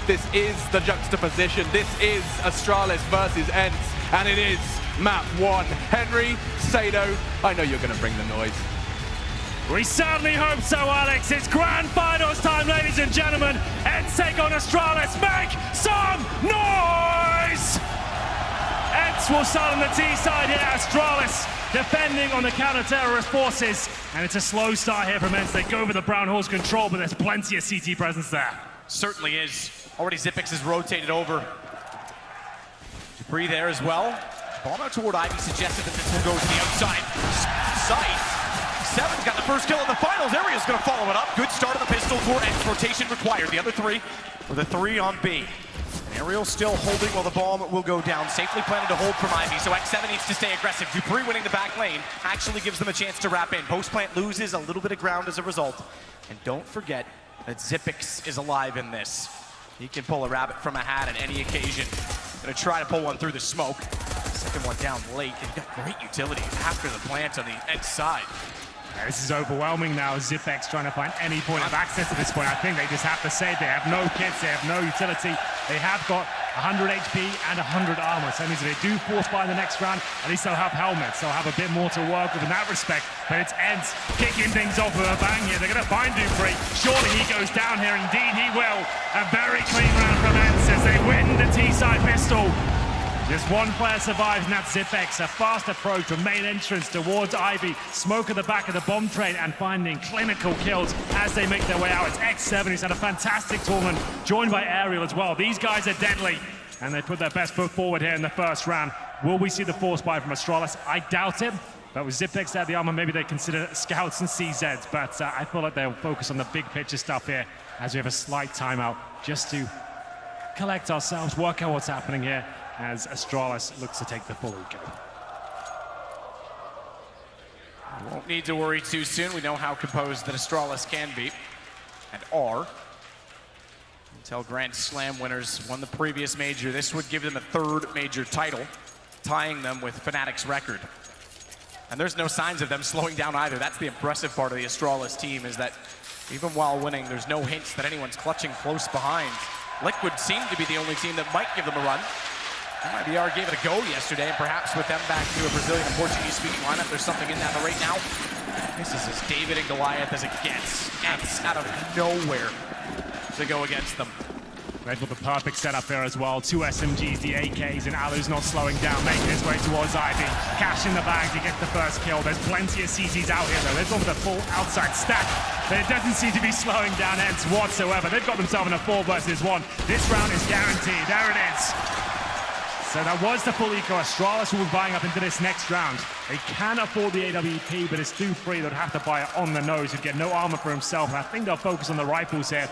This is the juxtaposition. This is Astralis versus ENCE, and it is map 1. Henry, Sado, I know you're going to bring the noise. We certainly hope so, Alex. It's grand finals time, ladies and gentlemen. ENCE take on Astralis. Make some noise! ENCE will start on the T side here. Astralis defending on the counter-terrorist forces. And it's a slow start here from ENCE. They go with the Brown Horse control, but there's plenty of CT presence there. Certainly is. Already Xyp9x has rotated over. Dupree there as well. Bomb out toward Ivy suggested that this will go to the outside site. Seven's got the first kill in the finals. Ariel's going to follow it up. Good start of the pistol for ENCE. Rotation required. The other three with a 3 on B. And Ariel still holding while the bomb will go down. Safely planning to hold from Ivy, so X7 needs to stay aggressive. Dupree winning the back lane actually gives them a chance to wrap in. Post plant loses a little bit of ground as a result. And don't forget that Xyp9x is alive in this. He can pull a rabbit from a hat at any occasion. Gonna try to pull one through the smoke. Second one down late. They've got great utility after the plant on the ENCE side. Yeah, this is overwhelming now. Xyp9x trying to find any point of access to this point. I think they just have to say they have no kits, they have no utility. They have got 100 HP and 100 armor. So that means if they do force buy in the next round, at least they'll have helmets. They'll have a bit more to work with in that respect. But it's ENCE kicking things off with a bang here. They're going to find Dupree. Surely he goes down here. Indeed he will. A very clean round from ENCE as they win the T-side pistol. Just one player survives, and that's Xyp9x. A fast approach from main entrance towards Ivy. Smoke at the back of the bomb train and finding clinical kills as they make their way out. It's X7 who's had a fantastic tournament, joined by Ariel as well. These guys are deadly, and they put their best foot forward here in the first round. Will we see the force buy from Astralis? I doubt it. But with Xyp9x out the armor, maybe they consider scouts and CZs. But I feel like they'll focus on the big picture stuff here as we have a slight timeout just to collect ourselves, work out what's happening here, as Astralis looks to take the full eco. Won't need to worry too soon. We know how composed that Astralis can be, and are. Until Grand Slam winners won the previous major, this would give them a 3rd major title, tying them with Fnatic's record. And there's no signs of them slowing down either. That's the impressive part of the Astralis team, is that even while winning, there's no hints that anyone's clutching close behind. Liquid seemed to be the only team that might give them a run. IBR gave it a go yesterday, and perhaps with them back to a Brazilian and Portuguese-speaking lineup, there's something in that. But right now, this is as David and Goliath as it gets. ENCE out of nowhere to go against them. Red with the perfect setup here as well. 2 SMGs, the AKs, and Alu's not slowing down, making his way towards Ivy. Cash in the bag to get the first kill. There's plenty of CZs out here, though. They've gone with a full outside stack, but it doesn't seem to be slowing down ENCE whatsoever. They've got themselves in a 4 versus 1. This round is guaranteed. There it is. So that was the full eco. Astralis will be buying up into this next round. They can afford the AWP, but it's Dupree that would have to buy it on the nose. He'd get no armor for himself, and I think they'll focus on the rifles here.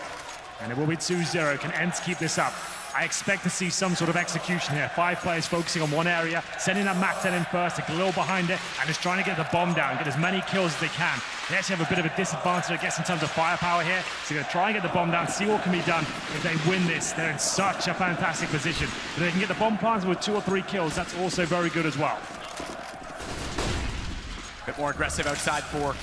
And it will be 2-0. Can ENCE keep this up? I expect to see some sort of execution here. 5 players focusing on one area, sending that Mac 10 in first, a Galil behind it, and just trying to get the bomb down, get as many kills as they can. They actually have a bit of a disadvantage, I guess, in terms of firepower here. So they're going to try and get the bomb down, see what can be done. If they win this, they're in such a fantastic position. If they can get the bomb planted with 2 or 3 kills, that's also very good as well. A bit more aggressive outside for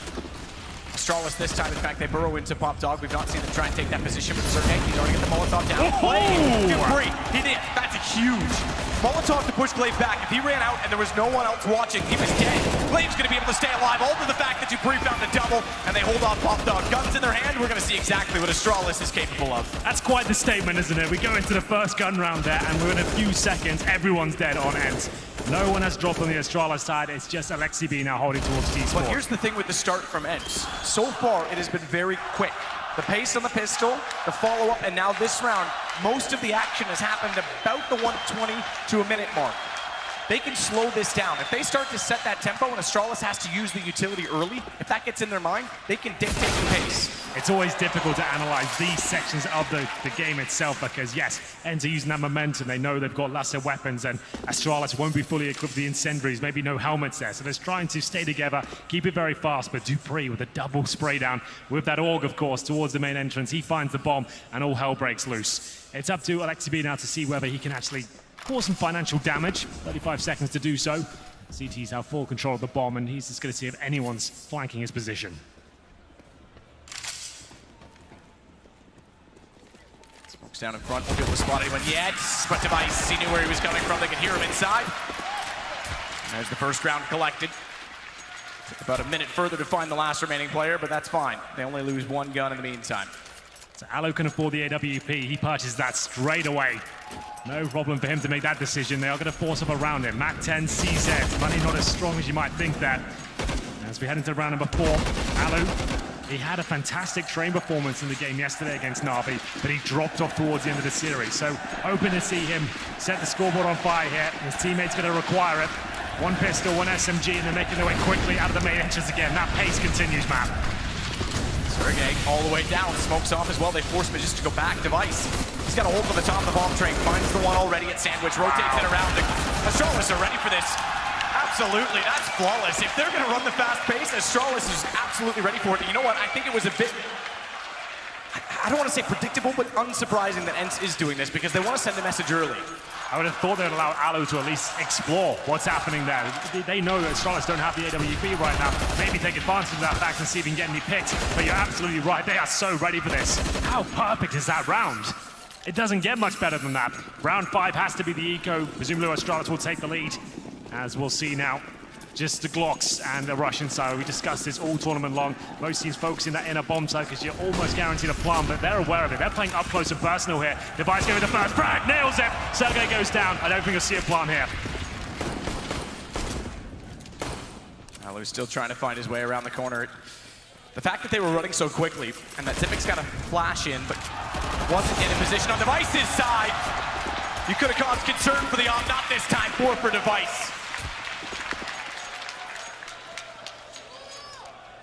Astralis this time. In fact, they burrow into Pop Dog. We've not seen them try and take that position, but Zernek, he's already got the Molotov down. Dupree, he did. That's a huge Molotov to push Glaive back. If he ran out and there was no one else watching, he was dead. Glaive's going to be able to stay alive, all to the fact that Dupree found the double, and they hold off Pop Dog. Guns in their hand, we're going to see exactly what Astralis is capable of. That's quite the statement, isn't it? We go into the first gun round there, and within a few seconds, everyone's dead on ENCE. No one has dropped on the Astralis side. It's just Alexi B now holding towards T-Sport. But here's the thing with the start from ENCE. So far, it has been very quick. The pace on the pistol, the follow-up, and now this round, most of the action has happened about the 120 to a minute mark. They can slow this down. If they start to set that tempo and Astralis has to use the utility early, if that gets in their mind, they can dictate the pace. It's always difficult to analyze these sections of the game itself because, yes, ENCE are using that momentum. They know they've got lesser weapons and Astralis won't be fully equipped with the incendiaries, maybe no helmets there. So they're trying to stay together, keep it very fast, but Dupree with a double spray down with that AUG, of course, towards the main entrance. He finds the bomb and all hell breaks loose. It's up to Alexi B now to see whether he can actually cause some financial damage. 35 seconds to do so. CT's have full control of the bomb, and he's just going to see if anyone's flanking his position. Looks down in front, won't be able to spot anyone yet, but Katowice, he knew where he was coming from. They could hear him inside. And there's the first round collected. Took about a minute further to find the last remaining player, but that's fine. They only lose one gun in the meantime. So Allo can afford the AWP. He purchases that straight away. No problem for him to make that decision. They are going to force up around him. Mac 10 CZ. Money not as strong as you might think that. As we head into round number 4, Allo, he had a fantastic train performance in the game yesterday against Na'Vi, but he dropped off towards the end of the series. So hoping to see him set the scoreboard on fire here. His teammates going to require it. One pistol, one SMG, and they're making their way quickly out of the main entrance again. That pace continues, man. Sergey all the way down, smokes off as well. They force him just to go back. Katowice, he's got a hold on the top of the bomb train, finds the one already at Sandwich, rotates it around. Astralis are ready for this. Absolutely, that's flawless. If they're going to run the fast pace, Astralis is absolutely ready for it. And you know what? I think it was a bit, I don't want to say predictable, but unsurprising that ENCE is doing this because they want to send a message early. I would have thought they'd allow Allo to at least explore what's happening there. They know that Astralis don't have the AWP right now. Maybe take advantage of that fact and see if he can get any picks. But you're absolutely right. They are so ready for this. How perfect is that round? It doesn't get much better than that. Round 5 has to be the eco. Presumably Astralis will take the lead, as we'll see now. Just the Glocks and the Russian side. We discussed this all tournament long. Most teams focusing that inner bomb side because you're almost guaranteed a plum, but they're aware of it. They're playing up close and personal here. Device going to the first frag, nails it. Sergey goes down. I don't think you'll see a plum here. Allo's still trying to find his way around the corner. The fact that they were running so quickly and that Zipic's got a flash in, but wasn't in a position on Device's side. You could have caused concern for the op, not this time. 4 for Device.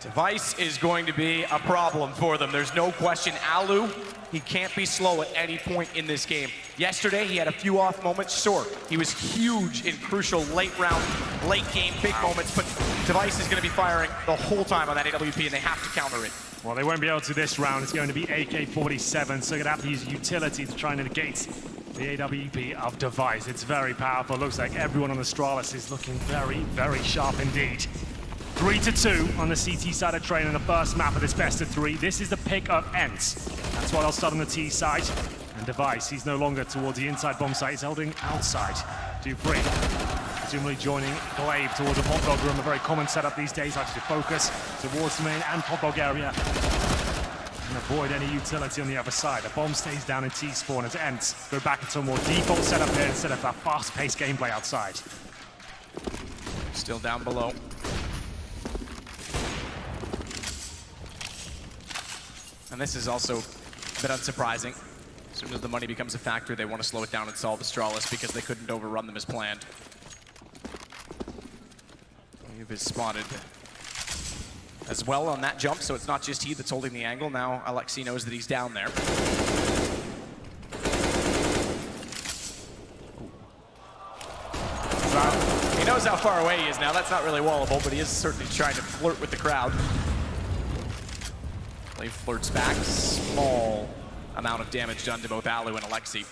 Katowice is going to be a problem for them. There's no question. Allo, he can't be slow at any point in this game. Yesterday, he had a few off moments. Sure, he was huge in crucial late round, late game, big moments, but Katowice is going to be firing the whole time on that AWP, and they have to counter it. Well, they won't be able to this round. It's going to be AK-47, so they're going to have to use utility to try and negate the AWP of Device. It's very powerful. Looks like everyone on Astralis is looking very, very sharp indeed. 3-2 on the CT side of train in the first map of this best of 3. This is the pick of ENCE. That's why they'll start on the T side. And Device, he's no longer towards the inside bomb site. He's holding outside. Dupree, presumably joining Glaive towards a hot dog room. A very common setup these days, like to focus towards the main and hot dog area. And avoid any utility on the other side. The bomb stays down in T-spawn as ENCE go back into a more default setup here instead of that fast-paced gameplay outside. Still down below. And this is also a bit unsurprising. As soon as the money becomes a factor, they want to slow it down and solve Astralis because they couldn't overrun them as planned. Glaive is spotted as well on that jump, so it's not just he that's holding the angle. Now Alexei knows that he's down there. He knows how far away he is now. That's not really wallable, but he is certainly trying to flirt with the crowd. Glaive flirts back. Small amount of damage done to both Allo and Alexei.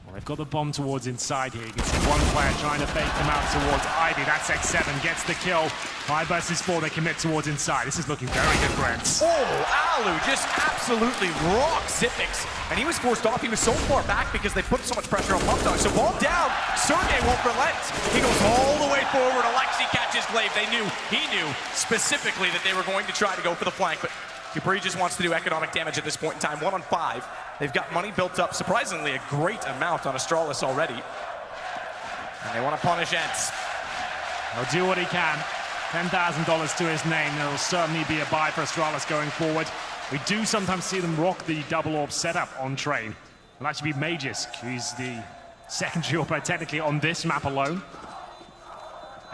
Well, they've got the bomb towards inside here. You can see one player trying to fake them out towards Ivy. That's X7, gets the kill. 5 versus 4, they commit towards inside. This is looking very good for ENCE. Oh, Allo just absolutely rocks Zipix. And he was forced off. He was so far back because they put so much pressure on Pump Dog. So bomb down, Sergey won't relent. He goes all the way forward. Alexei catches Glaive. He knew specifically that they were going to try to go for the flank, but Dupree just wants to do economic damage at this point in time. 1 on 5. They've got money built up, surprisingly a great amount on Astralis already. And they want to punish ENCE. He'll do what he can. $10,000 to his name. There will certainly be a buy for Astralis going forward. We do sometimes see them rock the double orb setup on train. It'll actually be Magus, who's the secondary orb player technically on this map alone.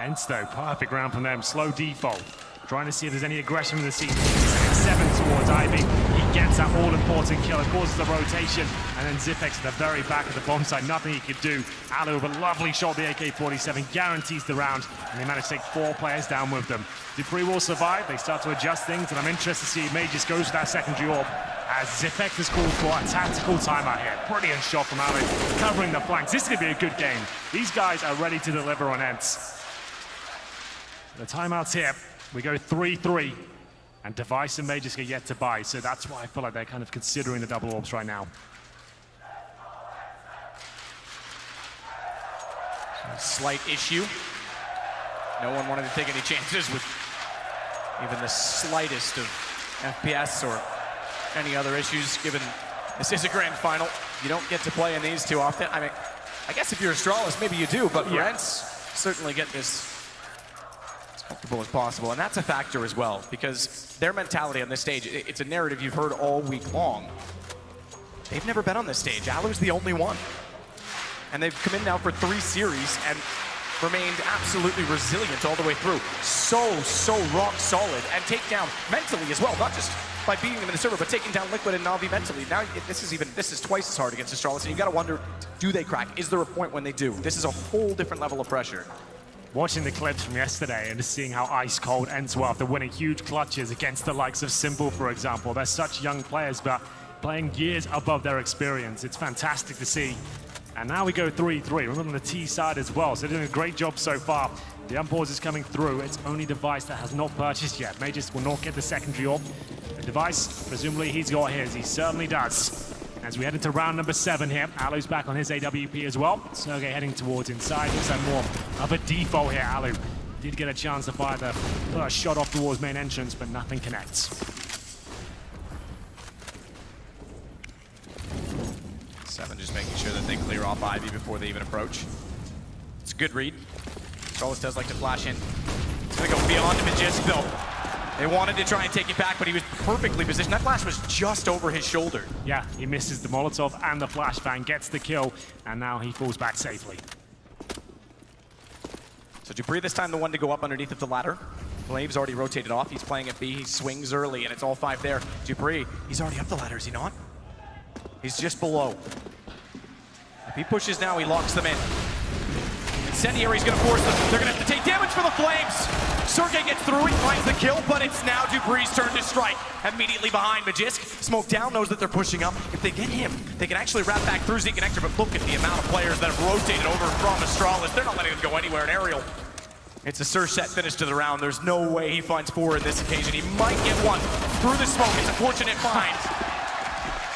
ENCE though, perfect round from them. Slow default. Trying to see if there's any aggression in the scene. 7 towards Ivy. He gets that all-important kill. It causes the rotation. And then Zipex at the very back of the bomb site. Nothing he could do. Allo with a lovely shot, the AK-47. Guarantees the round. And they manage to take 4 players down with them. Dupree will survive. They start to adjust things. And I'm interested to see if Magus goes for that secondary orb. As Zipex is called for a tactical timeout here. Brilliant shot from Allo. Covering the flanks. This is going to be a good game. These guys are ready to deliver on ENCE. The timeout's here. We go 3-3, and Device and Magus get yet to buy, so that's why I feel like they're kind of considering the double orbs right now. slight issue. No one wanted to take any chances with even the slightest of FPS or any other issues, given this is a grand final. You don't get to play in these too often. I mean, I guess if you're Astralis, maybe you do, but Yeah. ENCE certainly get this as comfortable as possible. And that's a factor as well, because their mentality on this stage, it's a narrative you've heard all week long. They've never been on this stage. Alu's the only one. And they've come in now for 3 series and remained absolutely resilient all the way through. So rock solid, and take down mentally as well, not just by beating them in the server, but taking down Liquid and Na'Vi mentally. Now this is twice as hard against Astralis, and you gotta wonder, do they crack? Is there a point when they do? This is a whole different level of pressure. Watching the clips from yesterday and just seeing how ice cold ENCE were after winning huge clutches against the likes of Simple, for example. They're such young players, but playing years above their experience. It's fantastic to see. And now we go 3-3. We're on the T side as well, so they're doing a great job so far. The unpause is coming through. It's only Device that has not purchased yet. Magus will not get the secondary orb. The Device, presumably he's got his. He certainly does. As we head into round number 7 here, Alu's back on his AWP as well. Sergey heading towards inside. Looks like more of a default here. Alu did get a chance to fire the first shot off towards main entrance, but nothing connects. Seven just making sure that they clear off Ivy before they even approach. It's a good read. Astralis does like to flash in. It's gonna go beyond Magisk though. They wanted to try and take it back, but he was perfectly positioned. That flash was just over his shoulder. Yeah, he misses the Molotov and the flashbang, gets the kill, and now he falls back safely. So Dupree this time the one to go up underneath of the ladder. Blave's already rotated off. He's playing at B. He swings early, and it's all 5 there. Dupree, he's already up the ladder, is he not? He's just below. If he pushes now, he locks them in. Incendiary's gonna force them. They're gonna have to take damage for the Flames. Sergey gets through, he finds the kill, but it's now Dupree's turn to strike. Immediately behind Magisk. Smoke down knows that they're pushing up. If they get him, they can actually wrap back through Z-Connector, but look at the amount of players that have rotated over from Astralis. They're not letting him go anywhere in aerial. It's a Surge set finish to the round. There's no way he finds 4 in this occasion. He might get 1 through the smoke. It's a fortunate find,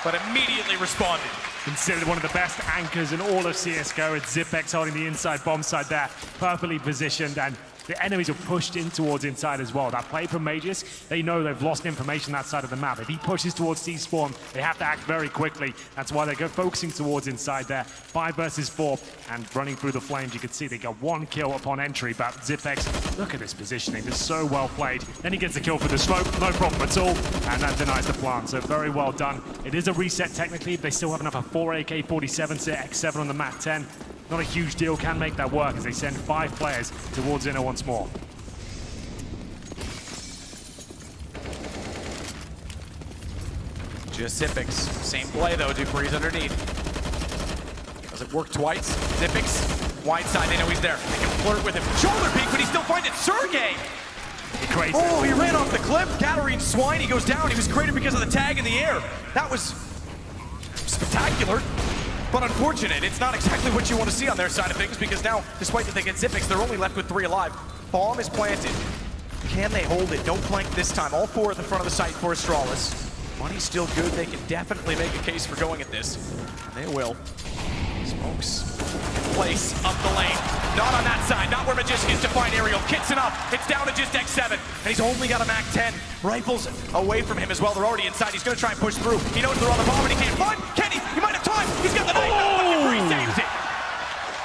but immediately responded. Considered one of the best anchors in all of CSGO. It's Zipex holding the inside bomb side there, perfectly positioned, and the enemies are pushed in towards inside as well. That play from Magus, they know they've lost information that side of the map. If he pushes towards C-spawn, they have to act very quickly. That's why they go focusing towards inside there. 5 versus 4, and running through the flames, you can see they got 1 kill upon entry, but Zipex, look at this positioning, it's so well played. Then he gets a kill for the smoke, no problem at all, and that denies the plant, so very well done. It is a reset technically, but they still have enough of 4 AK-47s to X7 on the Mat 10. Not a huge deal, can make that work as they send 5 players towards inner once more. Just Zipex. Same play though, Dupree's underneath. Does it work twice? Zipex, wide side, they know he's there. They can flirt with him. Shoulder peek, but he still finds it. Sergey! Crazy. Oh, he ran off the cliff. Gathering Swine, he goes down. He was created because of the tag in the air. That was spectacular. But unfortunate, it's not exactly what you want to see on their side of things, because now, despite that they get Zipex, they're only left with 3 alive. Bomb is planted. Can they hold it? No flank this time. All 4 at the front of the site for Astralis. Money's still good. They can definitely make a case for going at this. And they will. Smokes place up the lane. Not on that side. Not where Magisk is to find Aerial. Kits it up. It's down to just X7. And he's only got a Mac 10. Rifles away from him as well. They're already inside. He's going to try and push through. He knows they're on the bomb and he can't find. Can he? He might have time. He's got the knife. Oh! He saves it.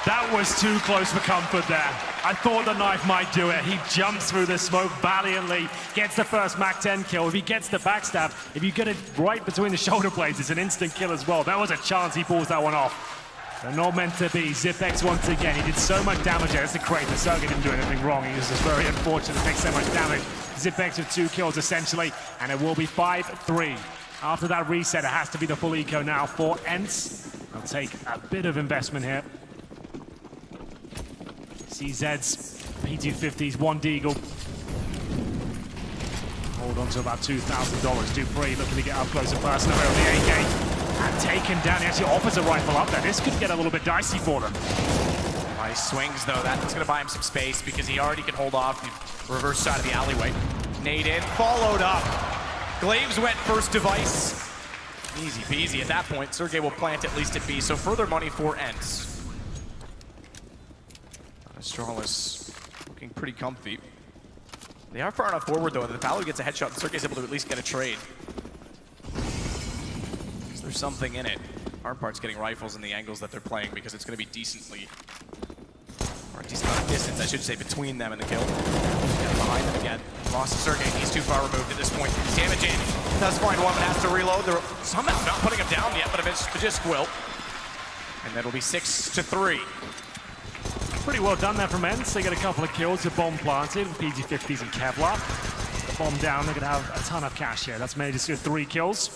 That was too close for comfort there. I thought the knife might do it. He jumps through the smoke valiantly, gets the first Mac 10 kill. If he gets the backstab, if you get it right between the shoulder blades, it's an instant kill as well. There was a chance he pulls that one off. They're not meant to be. Zipex once again. He did so much damage there. That's the crate. The Sergey didn't do anything wrong. He was just very unfortunate to take so much damage. Zipex with 2 kills essentially, and it will be 5-3. After that reset, it has to be the full eco now for ENCE. They'll take a bit of investment here. CZ's P250s, 1 Deagle. Hold on to about $2,000. Dupree looking to get up close and personal here on the AK. And taken down. He actually offers a rifle up there. This could get a little bit dicey for them. Nice swings though. That's going to buy him some space because he already can hold off the reverse side of the alleyway. Nade in, followed up. Glaves went first Device. Easy peasy at that point. Sergey will plant at least at B, so further money for ENCE. Astralis looking pretty comfy. They are far enough forward, though, that if Alu gets a headshot, Sergey's able to at least get a trade. Because there's something in it. Hard part's getting rifles in the angles that they're playing, because it's going to be decently, or a decent amount of distance, I should say, between them and the kill. Getting behind them again. Lost to Sergey. He's too far removed at this point. Damaging. Does find one, but has to reload. They're somehow not putting him down yet, but Magisk will. And that'll be 6-3. Pretty well done there from ENCE. They get a couple of kills, a bomb planted with PG-50s and Kevlar. The bomb down, they're going to have a ton of cash here. That's Magisk with 3 kills.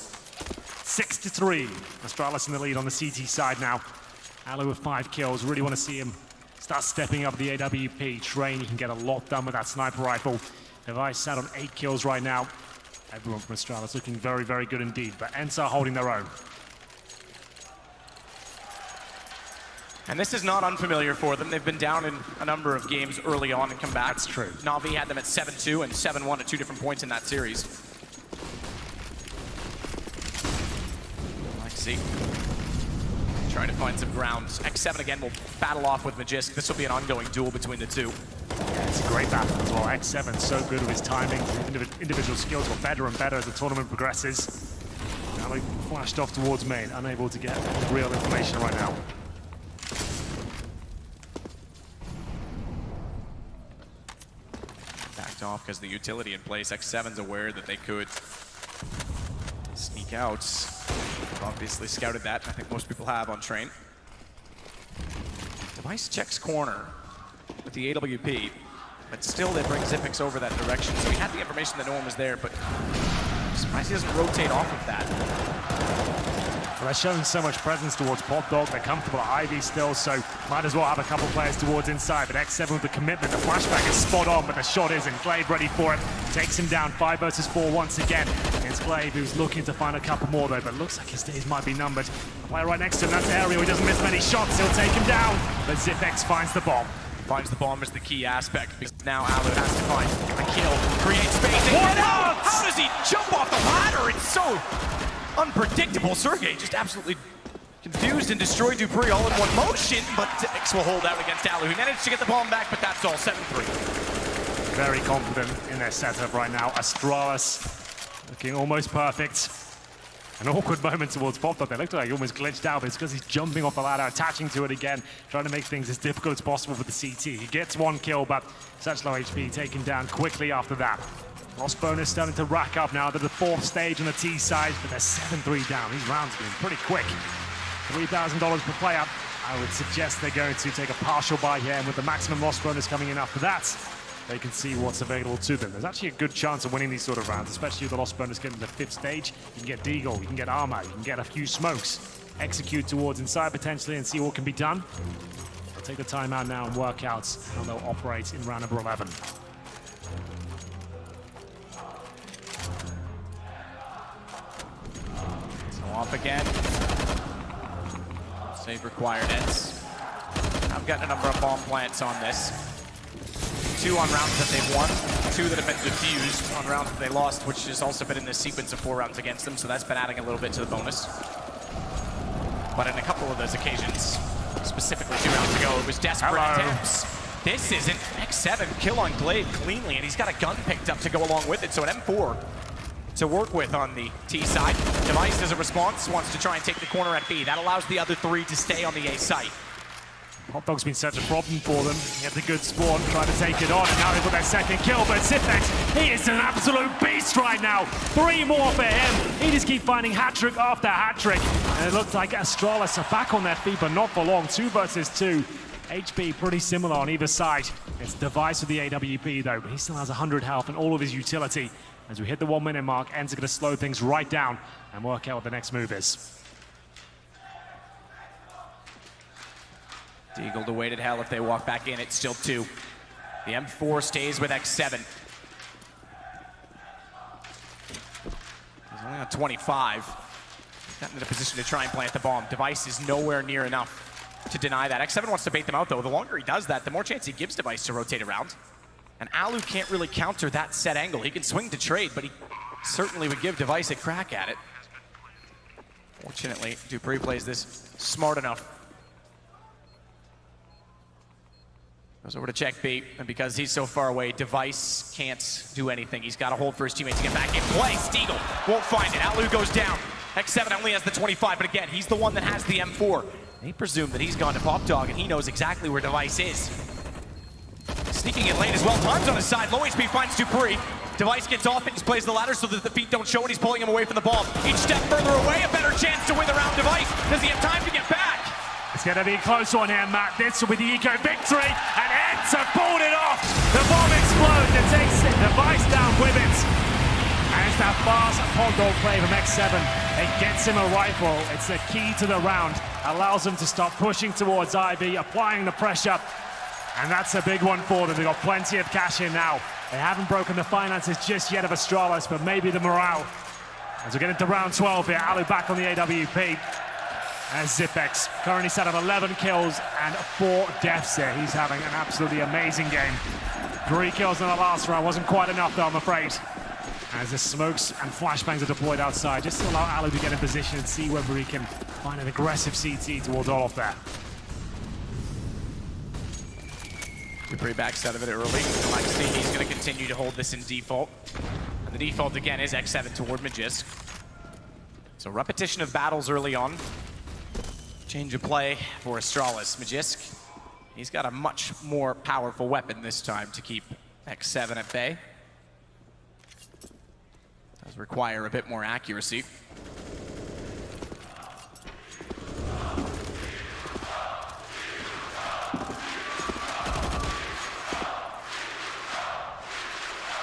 6-3. Astralis in the lead on the CT side now. Alu with 5 kills. Really want to see him start stepping up the AWP. Train, he can get a lot done with that sniper rifle. Katowice sat on 8 kills right now. Everyone from Astralis looking very, very good indeed. But ENCE are holding their own. And this is not unfamiliar for them. They've been down in a number of games early on and come back. That's true. Na'Vi had them at 7-2 and 7-1 at 2 different points in that series. Let's see. Trying to find some ground. X7 again will battle off with Magisk. This will be an ongoing duel between the two. Yeah, it's a great battle as well. X7 so good with his timing. Individual skills got better and better as the tournament progresses. Now they flashed off towards main, unable to get real information right now. Backed off because the utility in place. X7's aware that they could sneak out. Obviously scouted that. I think most people have on train. Device checks corner with the AWP, but still they bring Xyp9x over that direction. So he had the information that no one was there, but I'm surprised he doesn't rotate off of that. Well, they're showing so much presence towards Pop Dog. They're comfortable at Ivy still, so might as well have a couple players towards inside. But X7 with the commitment, the flashback is spot on, but the shot isn't. Glaive ready for it. Takes him down 5 versus 4 once again. It's Glaive who's looking to find a couple more though, but looks like his days might be numbered. The player right next to him, that's Ariel. He doesn't miss many shots. He'll take him down. But Xyp9x finds the bomb. Finds the bomb is the key aspect, because now Alu has to find a kill, create space. Why not? How does he jump off the ladder? It's so unpredictable. Sergey just absolutely confused and destroyed Dupree all in one motion, but Xyp9x will hold out against Alu. He managed to get the bomb back, but that's all. 7-3. Very confident in their setup right now. Astralis looking almost perfect. An awkward moment towards Pop Dog. They looked like he almost glitched out, but it's because he's jumping off the ladder, attaching to it again, trying to make things as difficult as possible for the CT. He gets 1 kill, but such low HP, taken down quickly after that. Loss bonus starting to rack up now. They're the 4th stage on the T side, but they're 7-3 down. These rounds are going pretty quick. $3,000 per player. I would suggest they're going to take a partial buy here, and with the maximum loss bonus coming in after that, they can see what's available to them. There's actually a good chance of winning these sort of rounds, especially with the loss bonus getting to the 5th stage. You can get Deagle, you can get armor, you can get a few smokes, execute towards inside potentially and see what can be done. They'll take the time out now and work out how they'll operate in round number 11. So off again. Save required, ENCE. I've gotten a number of bomb plants on this. 2 on rounds that they've won, 2 that have been defused on rounds that they lost, which has also been in this sequence of 4 rounds against them, so that's been adding a little bit to the bonus. But in a couple of those occasions, specifically 2 rounds ago, it was desperate attempts. This is an X7 kill on Glaive cleanly, and he's got a gun picked up to go along with it, so an M4 to work with on the T side. Device as a response wants to try and take the corner at B. That allows the other 3 to stay on the A site. Hot Dog's been such a problem for them. He had the good spawn, trying to take it on, and now they've got their 2nd kill, but Xyp9x, he is an absolute beast right now. 3 more for him. He just keeps finding hat-trick after hat-trick. And it looks like Astralis are back on their feet, but not for long. 2 versus 2. HP pretty similar on either side. It's Device with the AWP though, but he still has 100 health and all of his utility. As we hit the 1-minute mark, ENCE are going to slow things right down and work out what the next move is. Deagle to weighted hell if they walk back in. It's still 2. The M4 stays with X7. He's only on 25. Gotten in a position to try and plant the bomb. Device is nowhere near enough to deny that. X7 wants to bait them out though. The longer he does that, the more chance he gives Device to rotate around. And Alu can't really counter that set angle. He can swing to trade, but he certainly would give Device a crack at it. Fortunately, Dupree plays this smart enough. Goes over to check B, and because he's so far away, Katowice can't do anything. He's got to hold for his teammates to get back in play. Stiegel won't find it. Alu goes down. X7 only has the 25, but again, he's the one that has the M4. They presume that he's gone to Pop Dog, and he knows exactly where Katowice is. Sneaking in lane as well. Time's on his side. Low HP finds Dupree. Katowice gets off and he plays the ladder so that the feet don't show it. He's pulling him away from the bomb. Each step further away, a better chance to win the round. Katowice, does he have time to get back? It's going to be a close one here, Matt. This will be the eco victory, and ENCE have pulled it off. The bomb explodes. It takes Katowice down with it. And it's that fast Pop Dog play from X7. It gets him a rifle. It's the key to the round. Allows him to stop pushing towards IB, applying the pressure. And that's a big one for them. They've got plenty of cash in now. They haven't broken the finances just yet of Astralis, but maybe the morale. As we get into round 12 here, Alu back on the AWP. As Zipex currently set up 11 kills and 4 deaths here. He's having an absolutely amazing game. 3 kills in the last round. Wasn't quite enough though, I'm afraid. As the smokes and flashbangs are deployed outside, just to allow Alu to get in position and see whether he can find an aggressive CT towards Olof there. Dupree backs out of it early. He's going to continue to hold this in default. And the default again is X7 toward Magisk. So repetition of battles early on. Change of play for Astralis. Magisk, he's got a much more powerful weapon this time to keep X7 at bay. Does require a bit more accuracy.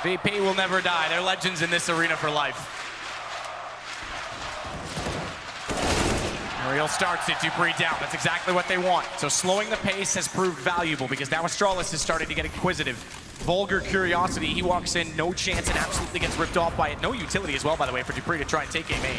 VP will never die. They're legends in this arena for life. Ariel starts it, Dupree down. That's exactly what they want. So slowing the pace has proved valuable because now Astralis is starting to get inquisitive. Vulgar curiosity, he walks in, no chance, and absolutely gets ripped off by it. No utility as well, by the way, for Dupree to try and take a main.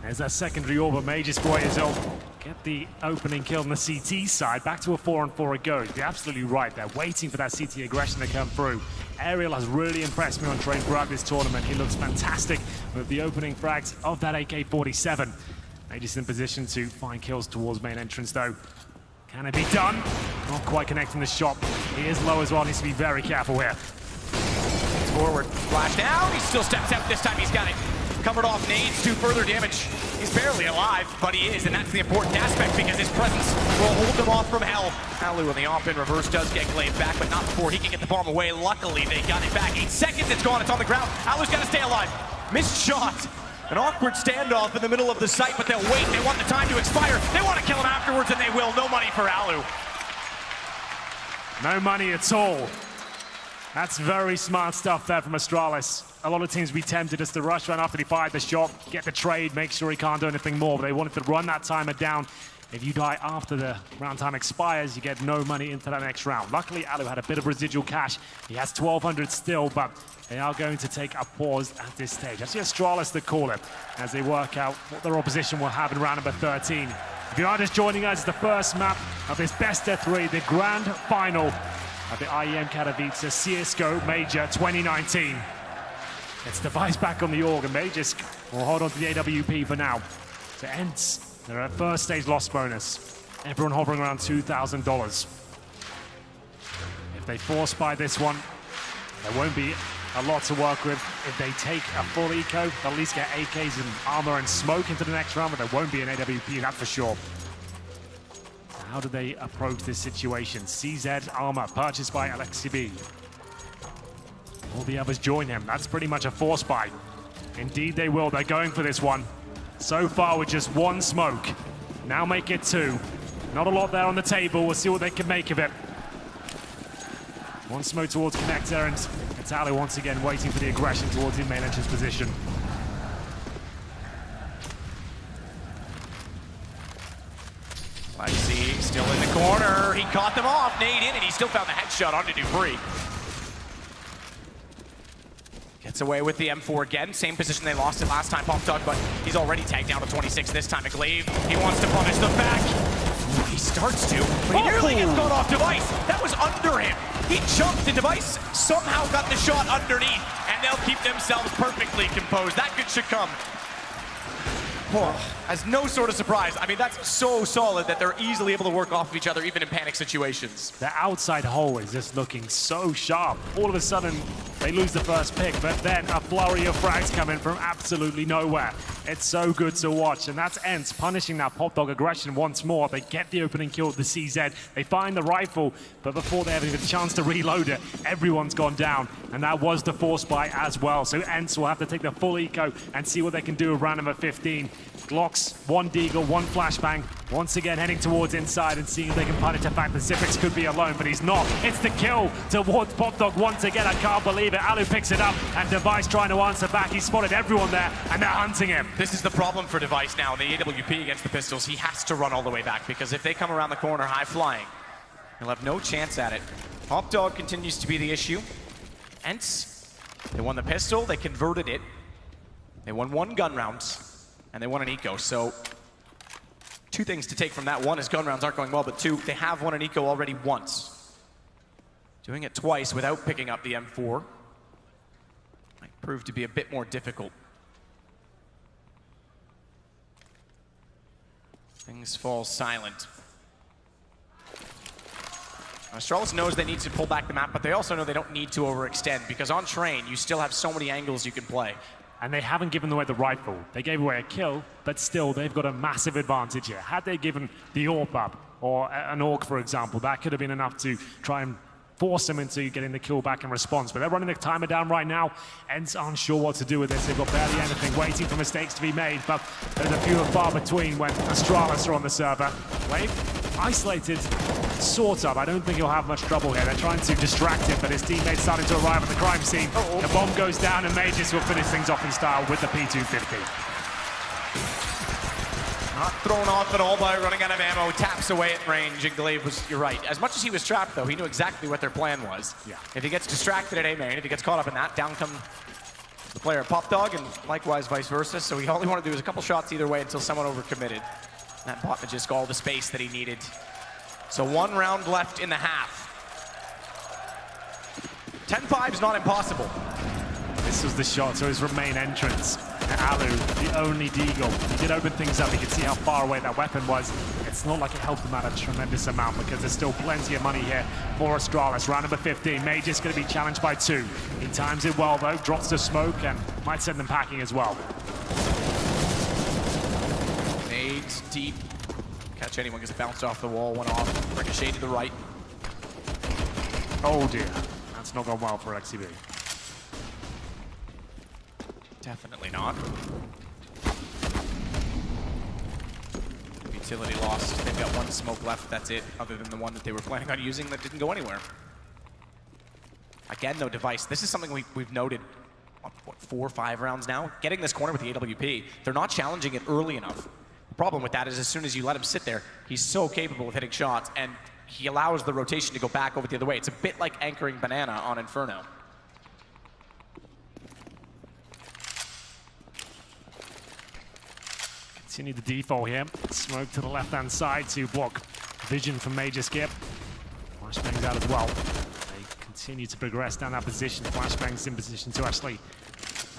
There's that secondary orb, but Mage's boys will get the opening kill on the CT side. Back to a 4-on-4 it goes. You're absolutely right. They're waiting for that CT aggression to come through. Ariel has really impressed me on train throughout this tournament. He looks fantastic with the opening frags of that AK-47. Mage's in position to find kills towards main entrance though. Can it be done? Not quite connecting the shot. He is low as well, needs to be very careful here. He's forward, flash down, he still steps out this time, he's got it. Covered off nades, 2 further damage. He's barely alive, but he is, and that's the important aspect because his presence will hold him off from hell. Alu on the off-in reverse does get Glaive back, but not before he can get the bomb away. Luckily, they got it back. 8 seconds, it's gone, it's on the ground. Alu's got to stay alive. Missed shot. An awkward standoff in the middle of the site, but they'll wait. They want the time to expire. They want to kill him afterwards, and they will. No money for Alu. No money at all. That's very smart stuff there from Astralis. A lot of teams be tempted just to rush right after he fired the shot, get the trade, make sure he can't do anything more, but they wanted to run that timer down. If you die after the round time expires, you get no money into that next round. Luckily, Alu had a bit of residual cash. He has 1,200 still, but they are going to take a pause at this stage. I see Astralis the caller as they work out what their opposition will have in round number 13. If you are just joining us, it's the first map of this best of 3, the grand final of the IEM Katowice CSGO Major 2019. It's Katowice back on the org, and Mages will hold on to the AWP for now. To ENCE, they're at first stage loss bonus. Everyone hovering around $2,000. If they force buy this one, there won't be a lot to work with. If they take a full eco, they'll at least get AKs and armor and smoke into the next round, but there won't be an AWP, that's for sure. How do they approach this situation? CZ armor purchased by Alexi B. All the others join him. That's pretty much a force buy. Indeed they will. They're going for this one. So far with just 1 smoke. Now make it 2. Not a lot there on the table. We'll see what they can make of it. 1 smoke towards connector, and Katowice once again waiting for the aggression towards his main entrance position. Lexi still in the corner. He caught them off. Nade in, and he still found the headshot onto Dupree. Gets away with the M4 again. Same position they lost it last time, Pop Dog, but he's already tagged down to 26 this time. Glaive, he wants to punish the back. He starts to, but he nearly gets gone off Katowice. That was under him. He jumped, and Katowice somehow got the shot underneath, and they'll keep themselves perfectly composed. That should come. As no sort of surprise. I mean, that's so solid that they're easily able to work off of each other, even in panic situations. The outside hole is just looking so sharp. All of a sudden, they lose the first pick, but then a flurry of frags come in from absolutely nowhere. It's so good to watch, and that's ENCE punishing that Pop Dog aggression once more. They get the opening kill with the CZ. They find the rifle, but before they have even a chance to reload it, everyone's gone down, and that was the force buy as well. So ENCE will have to take the full eco and see what they can do around number 15. Glocks, one Deagle, one flashbang. Once again heading towards inside and seeing if they can punish the fact that Zipex could be alone, but he's not. It's the kill towards Pop Dog once again. I can't believe it. Alu picks it up, and Device trying to answer back. He spotted everyone there, and they're hunting him. This is the problem for Device now in the AWP against the Pistols. He has to run all the way back, because if they come around the corner high flying, he'll have no chance at it. Pop Dog continues to be the issue. ENCE, they won the pistol, they converted it. They won 1 gun round, and they won an eco. So 2 things to take from that. 1 is gun rounds aren't going well, but 2, they have won an eco already once. Doing it twice without picking up the M4 might prove to be a bit more difficult. Things fall silent. Astralis knows they need to pull back the map, but they also know they don't need to overextend, because on train, you still have so many angles you can play. And they haven't given away the rifle. They gave away a kill, but still, they've got a massive advantage here. Had they given the AWP up, or an AWP, for example, that could have been enough to try and force them into getting the kill back in response. But they're running the timer down right now. ENCE aren't sure what to do with this. They've got barely anything, waiting for mistakes to be made, but there's a few and far between when Astralis are on the server. Wave, isolated, sort of. I don't think he'll have much trouble here. They're trying to distract him, but his teammates starting to arrive at the crime scene. The bomb goes down, and Mages will finish things off in style with the P250. Not thrown off at all by running out of ammo, taps away at range, and Glaive was, you're right. As much as he was trapped, though, he knew exactly what their plan was. Yeah. If he gets distracted at A main, if he gets caught up in that, down come the player at Pop Dog, and likewise vice versa. So he all he wanted to do was a couple shots either way until someone overcommitted. That bought Magisk all the space that he needed. So 1 round left in the half. 10-5 is not impossible. This was the shot, so his remain entrance. Alu, the only Deagle. He did open things up. You could see how far away that weapon was. It's not like it helped him out a tremendous amount, because there's still plenty of money here for Astralis. Round number 15. Mage's going to be challenged by 2. He times it well, though. Drops the smoke and might send them packing as well. Nades deep. Catch anyone because it bounced off the wall, went off. Ricochet to the right. Oh dear. That's not gone well for XCB. Definitely not. Utility lost. They've got 1 smoke left, that's it, other than the one that they were planning on using that didn't go anywhere. Again, though, Device, this is something we've noted, what, 4 or 5 rounds now? Getting this corner with the AWP, they're not challenging it early enough. The problem with that is as soon as you let him sit there, he's so capable of hitting shots, and he allows the rotation to go back over the other way. It's a bit like anchoring Banana on Inferno. Continue the default here. Smoke to the left-hand side to block vision from Major Skip. Flashbang's out as well. They continue to progress down that position. Flashbang's in position to actually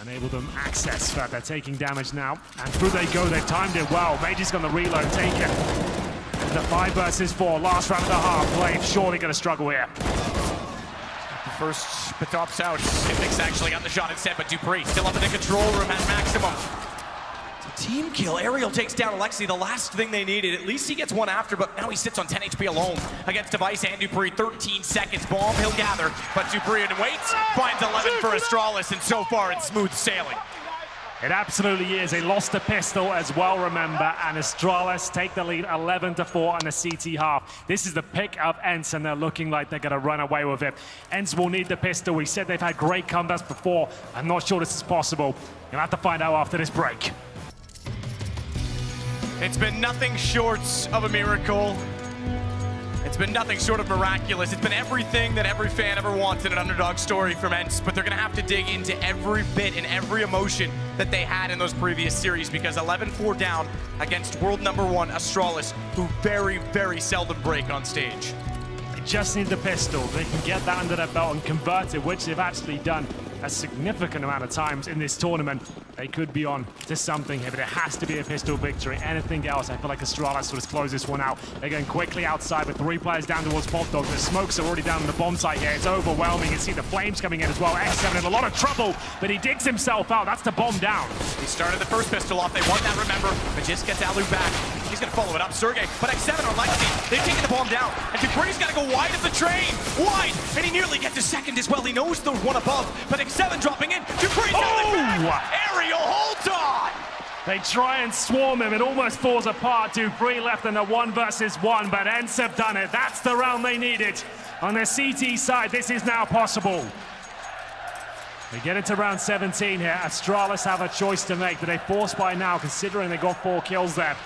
enable them access, but they're taking damage now. And through they go. They've timed it well. Major's going to reload, take it. And the 5 versus 4. Last round of the half. Glaive surely going to struggle here. The first Patop's out. Zipex actually got the shot instead, but Dupree still up in the control room at maximum. Team kill. Aerial takes down Alexi, the last thing they needed. At least he gets 1 after, but now he sits on 10 HP alone against Device and Dupree. 13 seconds. Bomb he'll gather, but Dupree waits, finds 11 for Astralis, and so far it's smooth sailing. It absolutely is. They lost the pistol as well, remember, and Astralis take the lead 11-4 in the CT half. This is the pick of ENCE, and they're looking like they're going to run away with it. ENCE will need the pistol. We said they've had great comebacks before. I'm not sure this is possible. You'll have to find out after this break. It's been nothing short of a miracle. It's been nothing short of miraculous. It's been everything that every fan ever wanted, an underdog story from ENCE, but they're gonna have to dig into every bit and every emotion that they had in those previous series, because 11-4 down against world #1 Astralis, who very, very seldom break on stage. They just need the pistol. They can get that under their belt and convert it, which they've actually done. a significant amount of times in this tournament. They could be on to something here, but it has to be a pistol victory. Anything else, I feel like Astralis would close this one out. They're going quickly outside with 3 players down towards Pop Dog. The smokes are already down on the bomb site here. It's overwhelming. You can see the flames coming in as well. X7 in a lot of trouble, but he digs himself out. That's the bomb down. He started the first pistol off. They want that, remember. But just gets Alu back. He's going to follow it up. Sergey, but X7 on Legacy. They've taken the bomb down. And Dupree's got to go wide of the train. Wide! And he nearly gets a second as well. He knows the one above. But X7 dropping in. Dupree's coming back. Aerial holds on. They try and swarm him. It almost falls apart. Dupree left in a 1 versus 1, but ENCE have done it. That's the round they needed. On the CT side, this is now possible. We get into round 17 here. Astralis have a choice to make. Do they force by now, considering they got 4 kills there?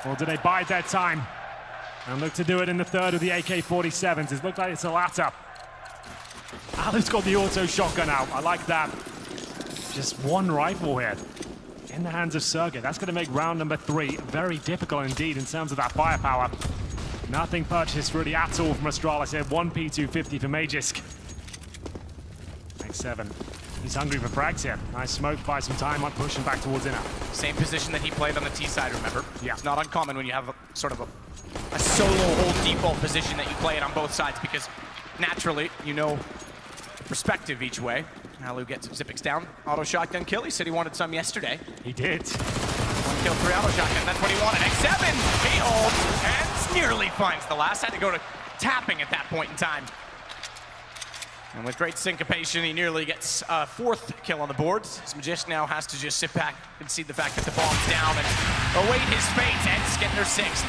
Or do they bide their time and look to do it in the third with the AK-47s? It looks like it's the latter. Alu's got the auto shotgun out. I like that. Just 1 rifle here in the hands of Sergey. That's going to make round number 3 very difficult indeed in terms of that firepower. Nothing purchased really at all from Astralis here. 1 P250 for Magisk. X7. He's hungry for frags here. Nice smoke, buy some time on pushing back towards inner. Same position that he played on the T side, remember? Yeah. It's not uncommon when you have sort of a solo hold default position that you play it on both sides because naturally, you know perspective each way. Alu gets Zipix down. Auto shotgun kill. He said he wanted some yesterday. He did. 1 kill, 3 auto shotgun. That's what he wanted. X7, he holds and nearly finds the last. Had to go to tapping at that point in time. And with great syncopation, he nearly gets a 4th kill on the board. His Magician now has to just sit back and see the fact that the bomb's down and await his fate. ENCE getting their 6th.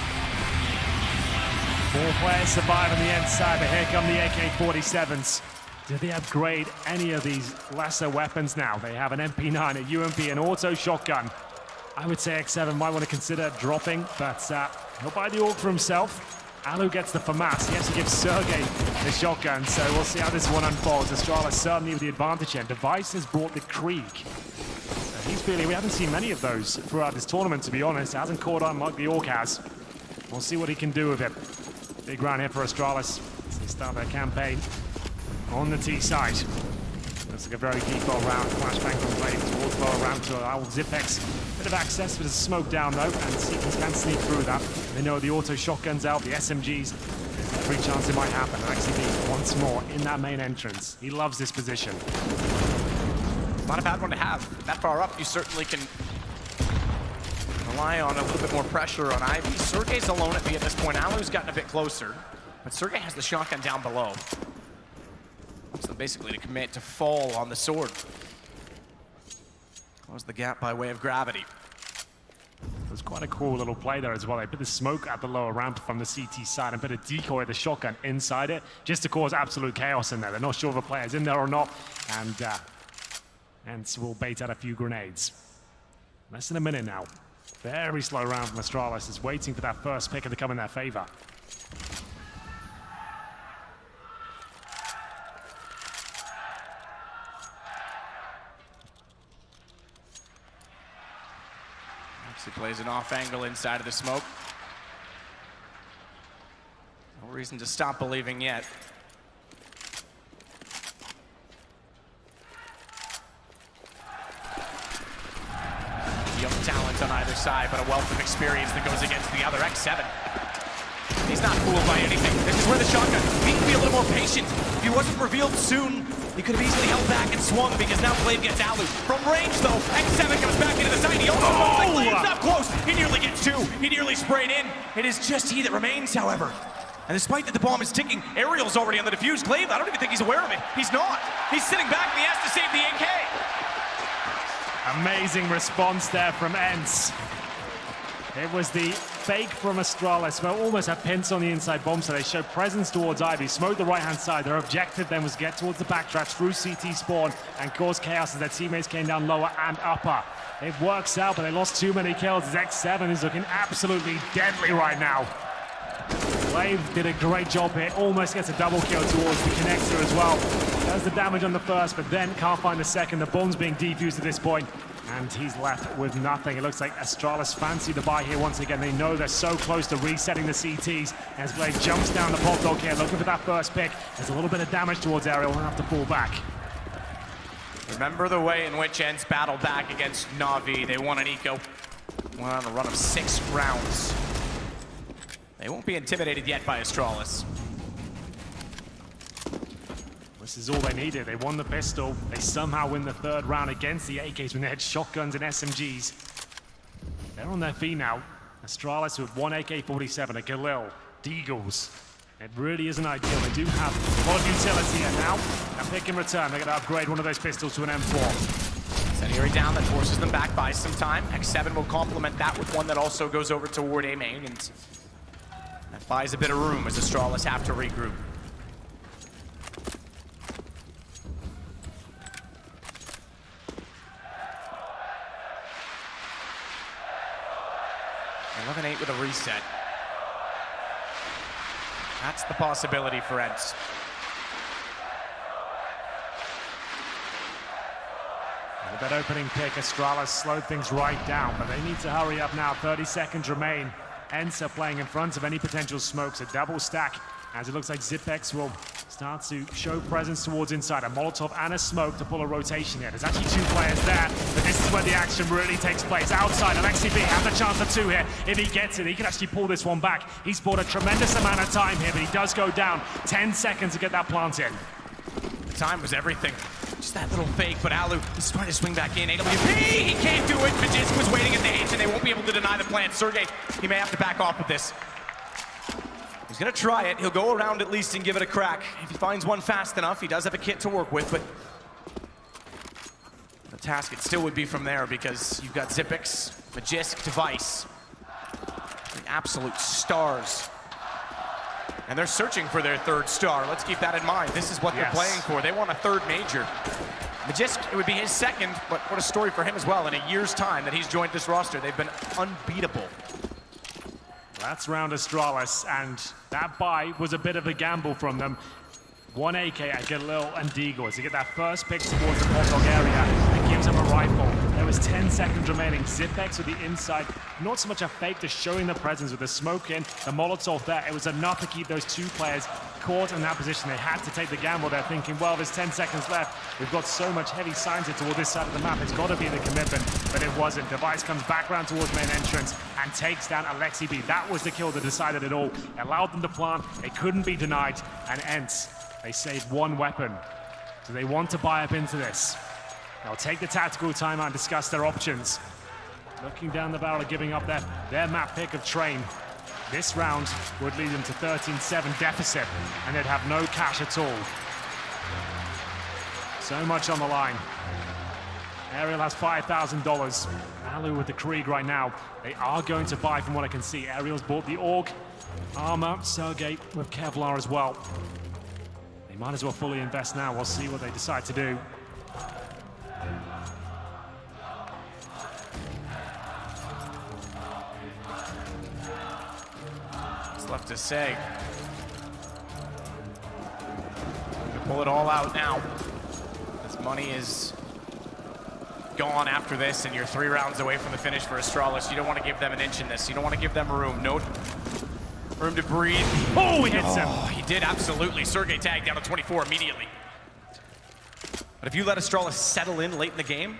4 players survive on the ENCE side, but here come the AK-47s. Do they upgrade any of these lesser weapons now? They have an MP9, a UMP, an auto shotgun. I would say X7 might want to consider dropping, but he'll buy the AUG for himself. Alu gets the FAMAS. He has to give Sergey the shotgun, so we'll see how this one unfolds. Astralis certainly with the advantage here. Device has brought the Krieg. So he's feeling, we haven't seen many of those throughout this tournament, to be honest. It hasn't caught on like the AUG has. We'll see what he can do with it. Big round here for Astralis as they start their campaign on the T side. Looks like a very default round. Flashbang from Blade towards lower round to allow Zipex. Bit of access, but there's smoke down though, and Seekers can sneak through that. They know the auto shotgun's out, the SMGs. There's a free chance it might happen. XCB once more in that main entrance. He loves this position. Not a bad one to have. That far up, you certainly can rely on a little bit more pressure on Ivy. Sergey's alone at B at this point. Alu's gotten a bit closer, but Sergey has the shotgun down below. So basically to commit to fall on the sword. Close the gap by way of gravity. It was quite a cool little play there as well. They put the smoke at the lower ramp from the CT side and put a decoy of the shotgun inside it just to cause absolute chaos in there. They're not sure if the player's in there or not. And ENCE will bait out a few grenades. Less than a minute now. Very slow round from Astralis. Is waiting for that first pick to come in their favor. He plays an off angle inside of the smoke. No reason to stop believing yet. Young talent on either side, but a wealth of experience that goes against the other. X7. He's not fooled by anything. This is where the shotgun needs to be a little more patient. If he wasn't revealed soon, he could have easily held back and swung because now Blade gets Alu. From range, though, X7 comes back into the side. He also Blade's not close. He nearly gets 2. He nearly sprayed in. It is just he that remains, however. And despite that the bomb is ticking, Aerial's already on the defuse. Glaive, I don't even think he's aware of it. He's not. He's sitting back and he has to save the AK. Amazing response there from ENCE. It was the fake from Astralis, but almost had pints on the inside bomb, so they show presence towards Ivy, smoke the right-hand side. Their objective then was get towards the backtrack through CT spawn and cause chaos as their teammates came down lower and upper. It works out, but they lost too many kills as X7 is looking absolutely deadly right now. Glaive did a great job here, almost gets a double kill towards the connector as well. Does the damage on the first, but then can't find the second. The bomb's being defused at this point, and he's left with nothing. It looks like Astralis fancy the buy here once again. They know they're so close to resetting the CTs. As Blade jumps down the Pop Dog here, looking for that first pick. There's a little bit of damage towards Aerial, we'll have to fall back. Remember the way in which ENCE battled back against Na'Vi. They won an eco. Went on a run of 6 rounds. They won't be intimidated yet by Astralis. This is all they needed. They won the pistol. They somehow win the 3rd round against the AKs when they had shotguns and SMGs. They're on their feet now. Astralis with 1 AK-47, a Galil, Deagles. It really isn't ideal. They do have a lot of utility here now. And pick in return, they're going to upgrade one of those pistols to an M4. Incendiary down, that forces them back by some time. X7 will complement that with one that also goes over toward A main, and that buys a bit of room as Astralis have to regroup. $11-8 with a reset. That's the possibility for ENCE. With that opening pick, Astralis slowed things right down, but they need to hurry up now. 30 seconds remain. ENCE are playing in front of any potential smokes. A double stack, as it looks like Zipex will start to show presence towards inside. A Molotov and a smoke to pull a rotation here. There's actually 2 players there, but this is where the action really takes place. Outside, Alexi B has a chance for 2 here. If he gets it, he can actually pull this one back. He's bought a tremendous amount of time here, but he does go down. 10 seconds to get that plant in. Time was everything. Just that little fake, but Alu is trying to swing back in. AWP, he can't do it. Majisk was waiting at the H, and they won't be able to deny the plant. Sergey, he may have to back off with this. He's gonna try it. He'll go around at least and give it a crack. If he finds one fast enough, he does have a kit to work with, but the task it still would be from there because you've got Zipex, Majisk, Device. The absolute stars. And they're searching for their 3rd star. Let's keep that in mind. This is what they're playing for. They want a 3rd major. Majisk, it would be his 2nd, but what a story for him as well. In a year's time that he's joined this roster, they've been unbeatable. That's round Astralis, and that buy was a bit of a gamble from them. 1 AK at Galil and Deagle as they get that first pick towards the hot dog area and gives him a rifle. There was 10 seconds remaining. Zipex with the inside, not so much a fake, just showing the presence with the smoke in, the Molotov there. It was enough to keep those 2 players caught in that position. They had to take the gamble. They're thinking, well, there's 10 seconds left. We've got so much heavy signs here toward this side of the map. It's got to be the commitment, but it wasn't. Device comes back around towards main entrance and takes down Alexi B. That was the kill that decided it all. It allowed them to plant. It couldn't be denied, and ENCE, they saved 1 weapon. Do they want to buy up into this? They'll take the tactical timeout and discuss their options. Looking down the barrel of giving up their map pick of Train. This round would lead them to 13-7 deficit, and they'd have no cash at all. So much on the line. Ariel has $5,000. Alu with the Krieg right now. They are going to buy from what I can see. Ariel's bought the AUG, armor, Sergey with Kevlar as well. They might as well fully invest now. We'll see what they decide to do. What's left to say? To pull it all out now. This money is gone after this, and you're 3 rounds away from the finish for Astralis. You don't want to give them an inch in this. You don't want to give them room. No room to breathe. Oh, he hits him. He did, absolutely. Sergey tagged down to 24 immediately. But if you let Astralis settle in late in the game,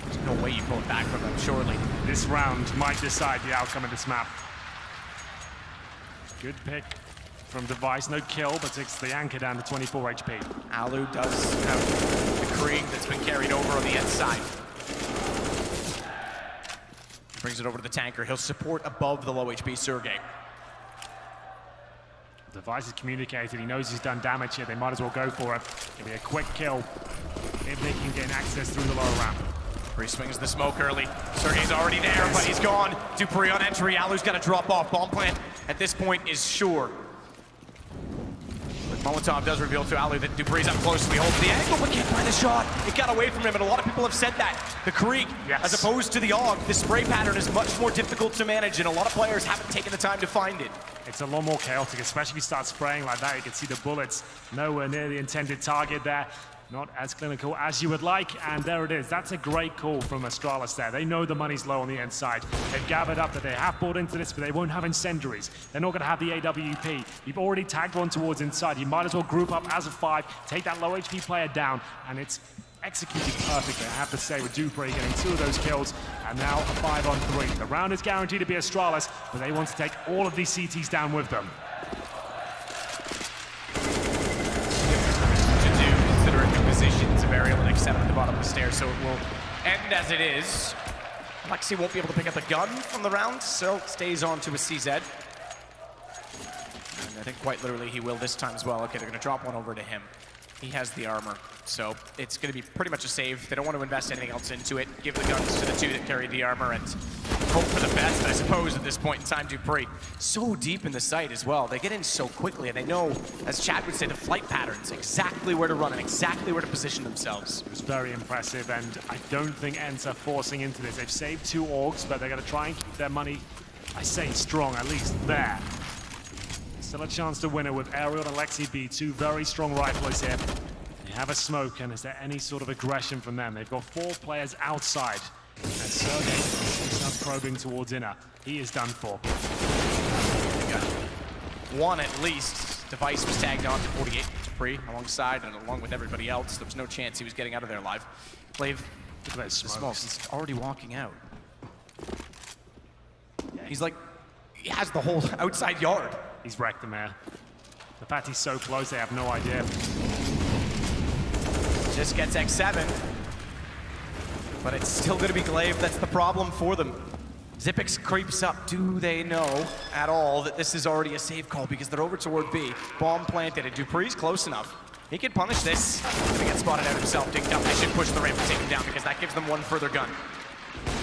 there's no way you pull it back from them, surely. This round might decide the outcome of this map. Good pick from Device. No kill, but takes the anchor down to 24 HP. Alu does have the Krieg that's been carried over on the ENCE side. Brings it over to the tanker. He'll support above the low HP Sergey. Device is communicated. He knows he's done damage here. They might as well go for it. It'll be a quick kill if they can gain access through the lower ramp. He swings the smoke early. Sergey's already there, but he's gone. Dupree on entry. Alu's got to drop off. Bomb plant at this point is sure. But Molotov does reveal to Alu that Dupree's up close. He holds the angle, but can't find the shot. It got away from him, and a lot of people have said that. The Krieg, as opposed to the AUG, the spray pattern is much more difficult to manage, and a lot of players haven't taken the time to find it. It's a lot more chaotic, especially if you start spraying like that. You can see the bullets nowhere near the intended target there. Not as clinical as you would like, and there it is. That's a great call from Astralis there. They know the money's low on the ENCE side. They've gathered up that they have bought into this, but they won't have incendiaries. They're not going to have the AWP. You've already tagged one towards inside. You might as well group up as a 5, take that low HP player down, and it's executing perfectly, I have to say, with Dupree getting 2 of those kills, and now a 5-on-3. The round is guaranteed to be Astralis, but they want to take all of these CTs down with them. To do, considering the positions of Aerial and ENCE at the bottom of the stairs, so it will end as it is. Lexi won't be able to pick up the gun from the round, so stays on to a CZ. And I think quite literally he will this time as well. Okay, they're going to drop one over to him. He has the armor, so it's going to be pretty much a save. They don't want to invest anything else into it. Give the guns to the 2 that carry the armor and hope for the best, I suppose, at this point in time. Dupree so deep in the site as well. They get in so quickly, and they know, as Chad would say, the flight patterns, exactly where to run and exactly where to position themselves. It was very impressive, and I don't think ENCE are forcing into this. They've saved 2 orgs, but they're going to try and keep their money, I say, strong, at least there. Still a chance to win it with Aerial and Lexi B, 2 very strong riflers here. They have a smoke, and is there any sort of aggression from them? They've got 4 players outside. And Sergey starts probing towards inner. He is done for. Yeah. 1 at least. Device was tagged on to 48 Dupree alongside and along with everybody else. There was no chance he was getting out of there alive. Glaive, look at those smokes. He's already walking out. He's like, he has the whole outside yard. He's wrecked them there. The fact he's so close, they have no idea. Just gets X7. But it's still going to be Glaive. That's the problem for them. Xyp9x creeps up. Do they know at all that this is already a save call? Because they're over toward B. Bomb planted, and Dupree's close enough. He can punish this. He's going to get spotted out himself. Dinged up. They should push the ramp and take him down because that gives them 1 further gun.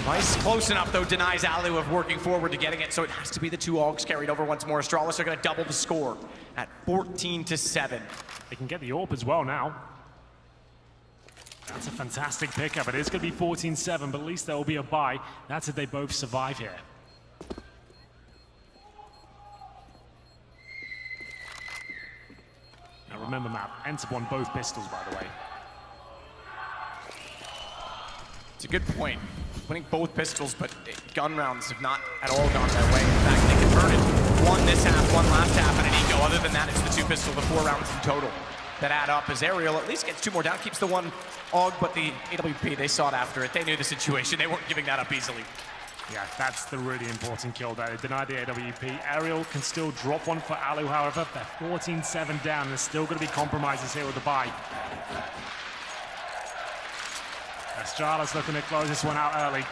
Nice, close enough though, denies Alu of working forward to getting it, so it has to be the 2 Augs carried over once more. Astralis are going to double the score at 14-7. They can get the AWP as well now. That's a fantastic pickup. It is going to be 14-7, but at least there will be a bye. That's if they both survive here. Now remember, Matt, ENCE won both pistols, by the way. It's a good point. Winning both pistols, but gun rounds have not at all gone their way. In fact, they converted 1 this half, 1 last half, and an eco. Other than that, it's the 2 pistol, the 4 rounds in total that add up as Aerial at least gets 2 more down, keeps the 1 AUG, but the AWP, they sought after it. They knew the situation. They weren't giving that up easily. Yeah, that's the really important kill there. They denied the AWP. Aerial can still drop one for Alu, however. They're 14-7 down. There's still going to be compromises here with the bye. Astralis looking to close this one out early.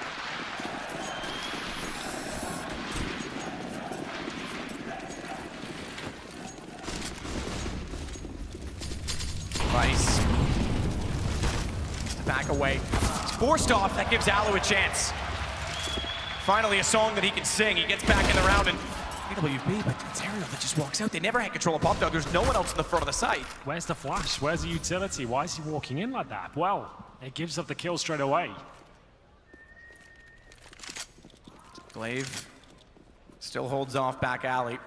Nice. To back away. It's forced off. That gives Alu a chance. Finally, a song that he can sing. He gets back in the round and AWP, but it's Aerial that just walks out. They never had control of Pop Dog. There's no one else in the front of the site. Where's the flash? Where's the utility? Why is he walking in like that? Well, it gives up the kill straight away. Glaive still holds off back alley.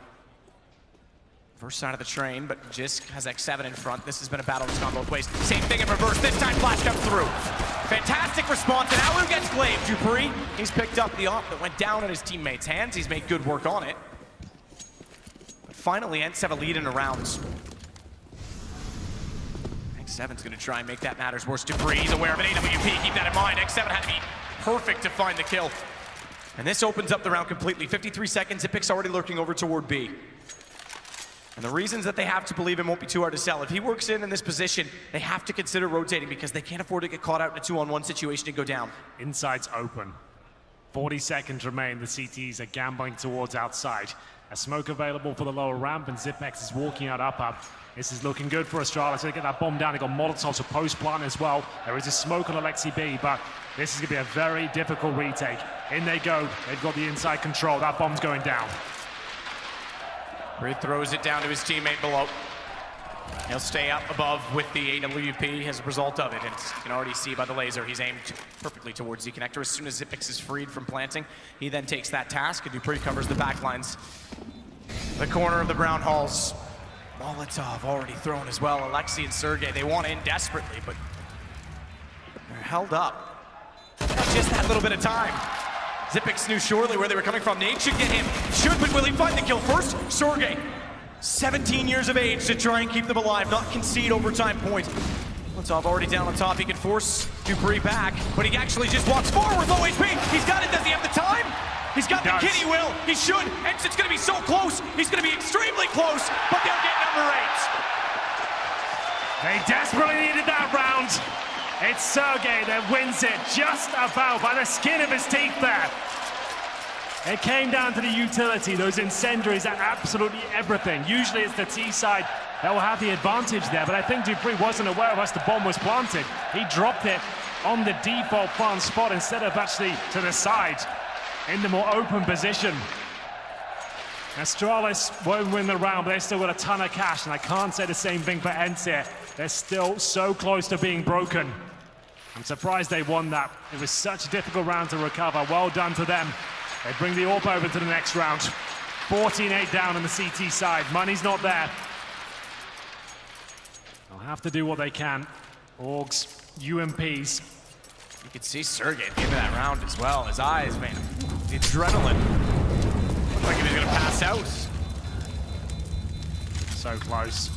First side of the train, but Jisk has X7 in front. This has been a battle that's gone both ways. Same thing in reverse. This time flash comes through. Fantastic response, and Alu gets Glaive. Dupree, he's picked up the op that went down in his teammate's hands. He's made good work on it. But finally, ENCE have a lead in the rounds. X7's gonna try and make that matters worse. Dupree, he's aware of an AWP. Keep that in mind. X7 had to be perfect to find the kill. And this opens up the round completely. 53 seconds, Xyp9x already lurking over toward B. And the reasons that they have to believe him won't be too hard to sell. If he works in this position, they have to consider rotating because they can't afford to get caught out in a 2-on-1 situation and go down. Inside's open. 40 seconds remain. The CTs are gambling towards outside. A smoke available for the lower ramp, and Xyp9x is walking out up. This is looking good for Astralis. They get that bomb down. They got Molotovs for post-plant as well. There is a smoke on Alexi B, but this is going to be a very difficult retake. In they go. They've got the inside control. That bomb's going down. He throws it down to his teammate below. He'll stay up above with the AWP as a result of it, and you can already see by the laser he's aimed perfectly towards the connector. As soon as Xyp9x is freed from planting, he then takes that task, and Dupree covers the backlines. The corner of the Brown Halls. Molotov already thrown as well. Alexi and Sergey, they want in desperately, but they're held up. Just that little bit of time. Xyp9x knew surely where they were coming from. Nate should get him. Should, but will he find the kill first? Sergey, 17 years of age to try and keep them alive, not concede overtime point. Molotov already down on top. He can force Dupree back, but he actually just walks forward. Low HP. He's got it. Does he have the time? He's got the kid. He will. He should. ENCE, it's going to be so close. He's going to be extremely close, but they'll get number 8. They desperately needed that round. It's Sergey that wins it just about by the skin of his teeth there. It came down to the utility. Those incendiaries are absolutely everything. Usually it's the T side that will have the advantage there, but I think Dupree wasn't aware of us the bomb was planted. He dropped it on the default plant spot instead of actually to the side in the more open position. Astralis won't win the round, but they still got a ton of cash, and I can't say the same thing for ENCE here. They're still so close to being broken. I'm surprised they won that. It was such a difficult round to recover. Well done to them. They bring the AWP over to the next round. 14-8 down on the CT side. Money's not there. They'll have to do what they can. Orgs, UMPs. You could see Sergey at the end of that round as well. His eyes, man, the adrenaline. Looked like he was going to pass out. So close.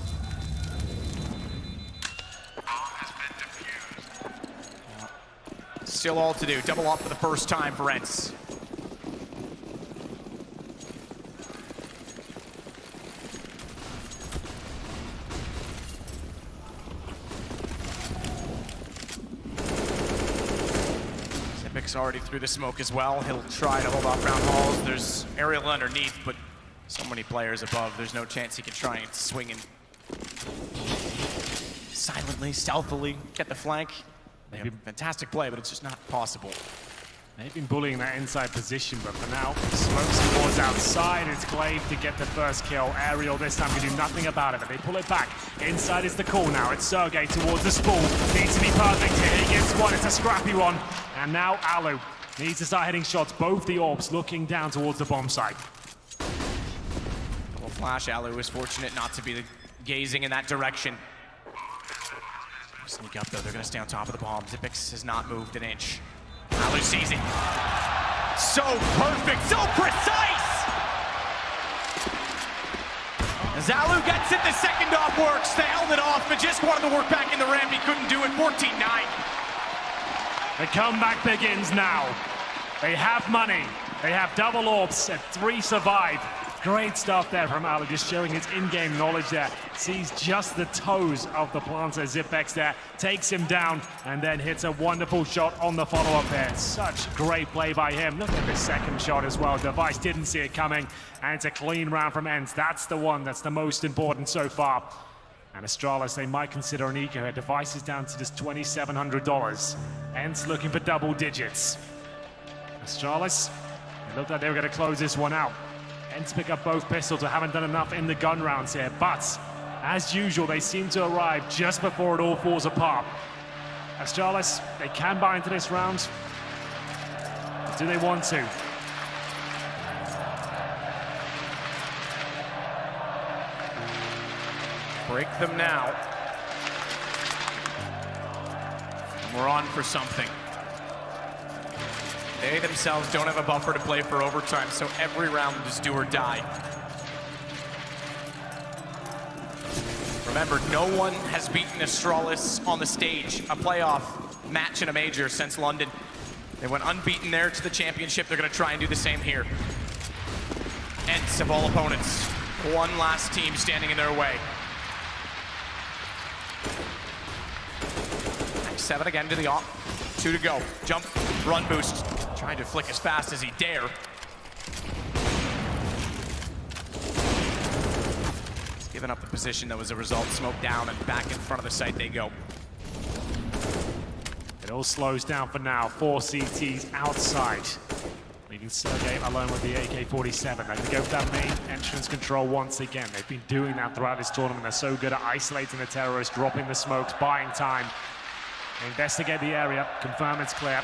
Still all to do. Double up for the first time for ENCE. Zipic's already through the smoke as well. He'll try to hold off round halls. There's aerial underneath, but so many players above. There's no chance he can try and swing and silently, stealthily get the flank. They have fantastic play, but it's just not possible. They've been bullying that inside position, but for now, smokes towards outside. It's Glaive to get the first kill. Aerial this time can do nothing about it, but they pull it back. Inside is the call now. It's Sergey towards the spool. Needs to be perfect here. He gets one. It's a scrappy one. And now Alu needs to start hitting shots. Both the AWPs looking down towards the bomb site. Double flash. Alu is fortunate not to be gazing in that direction. Sneak up though, they're gonna stay on top of the bomb. Zipix has not moved an inch. Alu sees it. So perfect, so precise! As Alu gets it, the second off works. They held it off, but just wanted to work back in the ramp. He couldn't do it, 14-9. The comeback begins now. They have money. They have double AWPs and 3 survive. Great stuff there from Alu, just showing his in-game knowledge there. Sees just the toes of the planter. Zipex there, takes him down, and then hits a wonderful shot on the follow-up there. Such great play by him. Look at the second shot as well. Device didn't see it coming, and it's a clean round from ENCE. That's the one that's the most important so far. And Astralis, they might consider an eco here. Device is down to just $2,700. ENCE looking for double digits. Astralis, it looked like they were going to close this one out. ENCE pick up both pistols. They haven't done enough in the gun rounds here, but as usual, they seem to arrive just before it all falls apart. Astralis, they can buy into this round. But do they want to? Break them now. And we're on for something. They themselves don't have a buffer to play for overtime, so every round is do or die. Remember, no one has beaten Astralis on the stage, a playoff match in a major since London. They went unbeaten there to the championship. They're going to try and do the same here. ENCE of all opponents. One last team standing in their way. Next 7 again to the off. 2 to go. Jump, run boost. Trying to flick as fast as he dare. He's given up the position that was a result. Smoke down and back in front of the site they go. It all slows down for now. 4 CTs outside. Leaving Sergey alone with the AK-47. They're going to go for that main entrance control once again. They've been doing that throughout this tournament. They're so good at isolating the terrorists, dropping the smokes, buying time. They investigate the area, confirm it's clear.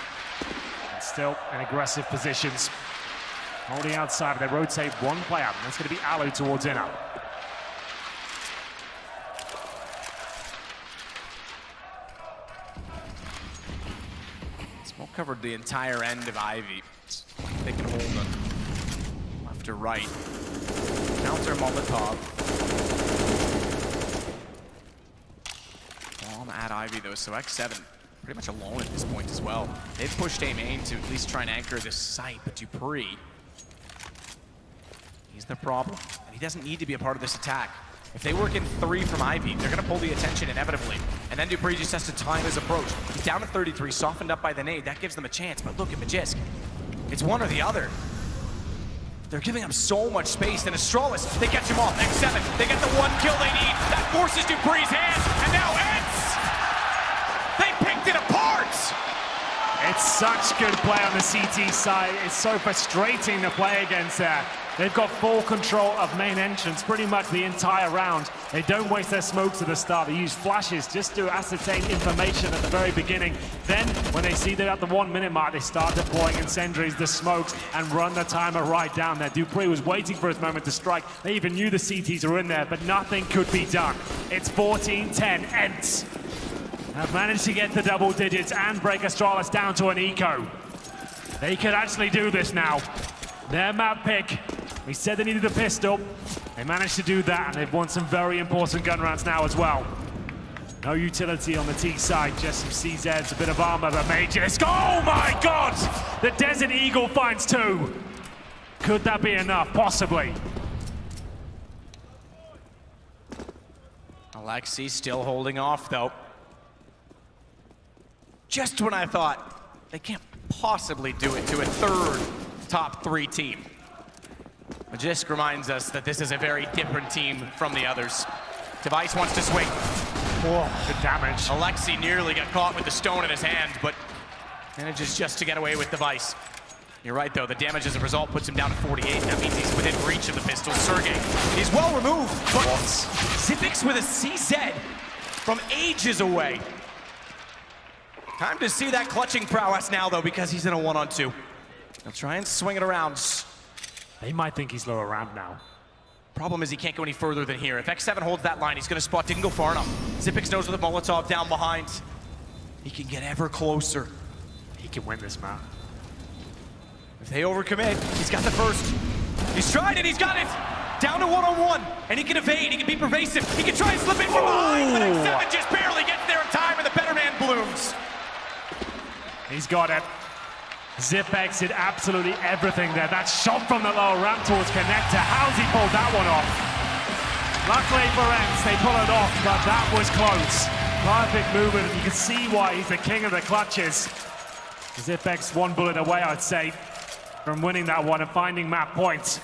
And still in aggressive positions. Holding outside, they rotate one player. That's going to be Alu towards inner. Smoke covered the entire end of Ivy. They can hold them left or right. Counter Molotov. On add Ivy though, so X7 pretty much alone at this point as well. They've pushed A main to at least try and anchor this site, but Dupree, he's the problem, and he doesn't need to be a part of this attack. If they work in 3 from Ivy, they're gonna pull the attention inevitably, and then Dupree just has to time his approach. He's down to 33, softened up by the nade, that gives them a chance, but look at Magisk. It's one or the other. They're giving up so much space, and Astralis, they catch him off. X7, they get the 1 kill they need. That forces Dupree's hands, and now ENCE! They picked it apart! It's such good play on the CT side. It's so frustrating to play against that. They've got full control of main entrance pretty much the entire round. They don't waste their smokes at the start. They use flashes just to ascertain information at the very beginning. Then, when they see they're at the 1 minute mark, they start deploying incendiaries, the smokes, and run the timer right down there. Dupree was waiting for his moment to strike. They even knew the CTs were in there, but nothing could be done. It's 14-10, ENCE have managed to get the double digits and break Astralis down to an eco. They could actually do this now. Their map pick. We said they needed a pistol. They managed to do that, and they've won some very important gun rounds now as well. No utility on the T side, just some CZs, a bit of armor, but Magisk. Oh my God! The Desert Eagle finds 2. Could that be enough? Possibly. Alexi still holding off though. Just when I thought they can't possibly do it to a 3rd top 3 team. Magisk reminds us that this is a very different team from the others. Katowice wants to swing. Oh, good damage. Alexi nearly got caught with the stone in his hand, but manages just to get away with the Vice. You're right though, the damage as a result puts him down to 48. That means he's within reach of the pistol. Sergey, he's well removed, but Zipix with a CZ from ages away. Time to see that clutching prowess now though, because he's in a 1-on-2. He'll try and swing it around. They might think he's lower ramp now. Problem is he can't go any further than here. If X7 holds that line, he's gonna spot, didn't go far enough. Zipix knows with the Molotov down behind. He can get ever closer. He can win this map. If they overcommit, he's got the first. He's tried it, he's got it! Down to 1-on-1, and he can evade, he can be pervasive. He can try and slip in from behind, but X7 just barely gets there in time, and the better man blooms. He's got it. Zipx did absolutely everything there. That shot from the lower ramp towards connector. How's he pulled that one off? Luckily for ENCE, they pull it off, but that was close. Perfect movement. You can see why he's the king of the clutches. Zipx 1 bullet away, I'd say, from winning that one and finding map points.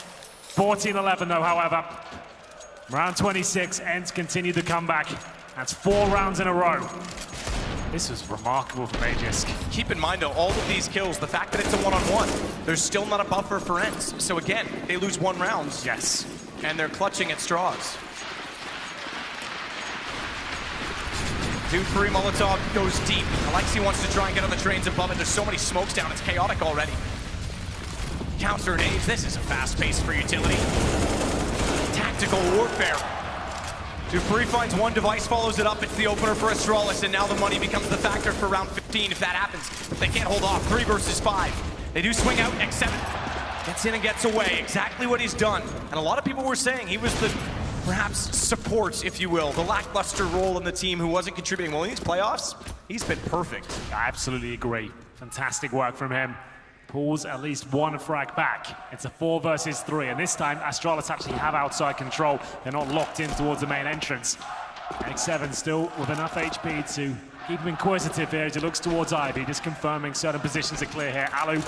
14-11 though, however. Round 26, ENCE continued the comeback. That's 4 rounds in a row. This was remarkable for Magisk. Keep in mind though, all of these kills, the fact that it's a 1-on-1, there's still not a buffer for ENCE. So again, they lose 1 round. Yes. And they're clutching at straws. Dupree Molotov goes deep. Alexi wants to try and get on the trains above it. There's so many smokes down, it's chaotic already. Counter nades, this is a fast pace for utility. Tactical warfare. Dupree finds 1 device, follows it up. It's the opener for Astralis, and now the money becomes the factor for round 15 if that happens. If they can't hold off, 3 versus 5. They do swing out, X7 gets in and gets away. Exactly what he's done. And a lot of people were saying he was the, perhaps, support, if you will, the lackluster role in the team who wasn't contributing. Well, in these playoffs, he's been perfect. I absolutely agree. Fantastic work from him. Pulls at least 1 frag back. It's a 4 versus 3, and this time Astralis actually have outside control. They're not locked in towards the main entrance. X7 still with enough HP to keep him inquisitive here as he looks towards Ivy, just confirming certain positions are clear here. Alu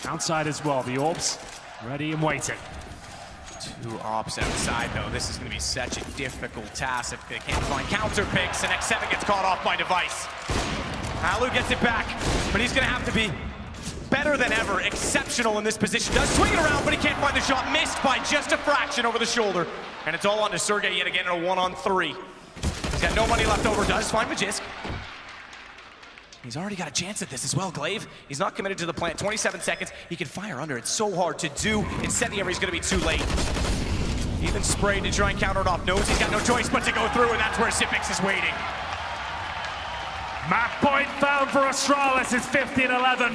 outside as well. The orbs ready and waiting. 2 ops outside though. This is going to be such a difficult task if they can't find counter picks, and X7 gets caught off by device. Alu gets it back, but he's going to have to be better than ever, exceptional in this position. Does swing it around, but he can't find the shot. Missed by just a fraction over the shoulder. And it's all on to Sergey yet again in a 1-on-3. He's got no money left over, does find Magisk. He's already got a chance at this as well, Glaive. He's not committed to the plant. 27 seconds, he can fire under. It's so hard to do. Incendiary is gonna be too late. Even sprayed to try and counter it off. Knows he's got no choice but to go through, and that's where Zipix is waiting. Map point found for Astralis. It's 15-11.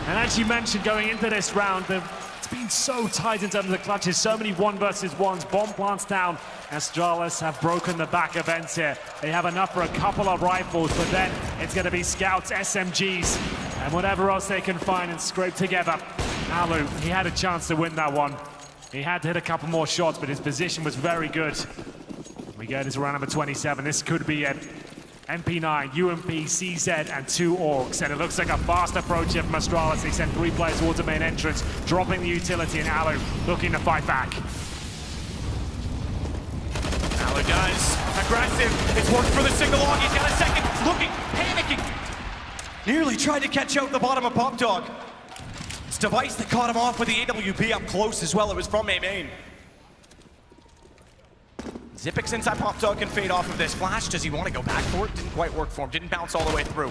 And as you mentioned, going into this round, the It's been so tight in terms of the clutches, so many 1 versus 1s. Bomb plants down. Astralis have broken the back of ENCE here. They have enough for a couple of rifles, but then it's going to be scouts, SMGs, and whatever else they can find and scrape together. Alu, he had a chance to win that one. He had to hit a couple more shots, but his position was very good. We go to round number 27. This could be it. MP9, UMP, CZ, and 2 Orcs. And it looks like a fast approach here from Astralis. They send 3 players towards the main entrance, dropping the utility, and Alu looking to fight back. Alu does. Aggressive. It's worked for the single-log. He's got a second. Looking, panicking. Nearly tried to catch out the bottom of Pop Dog. It's Katowice that caught him off with the AWP up close as well. It was from A main. Xyp9x inside Pop Dog can fade off of this. Flash, does he want to go back for it? Didn't quite work for him. Didn't bounce all the way through.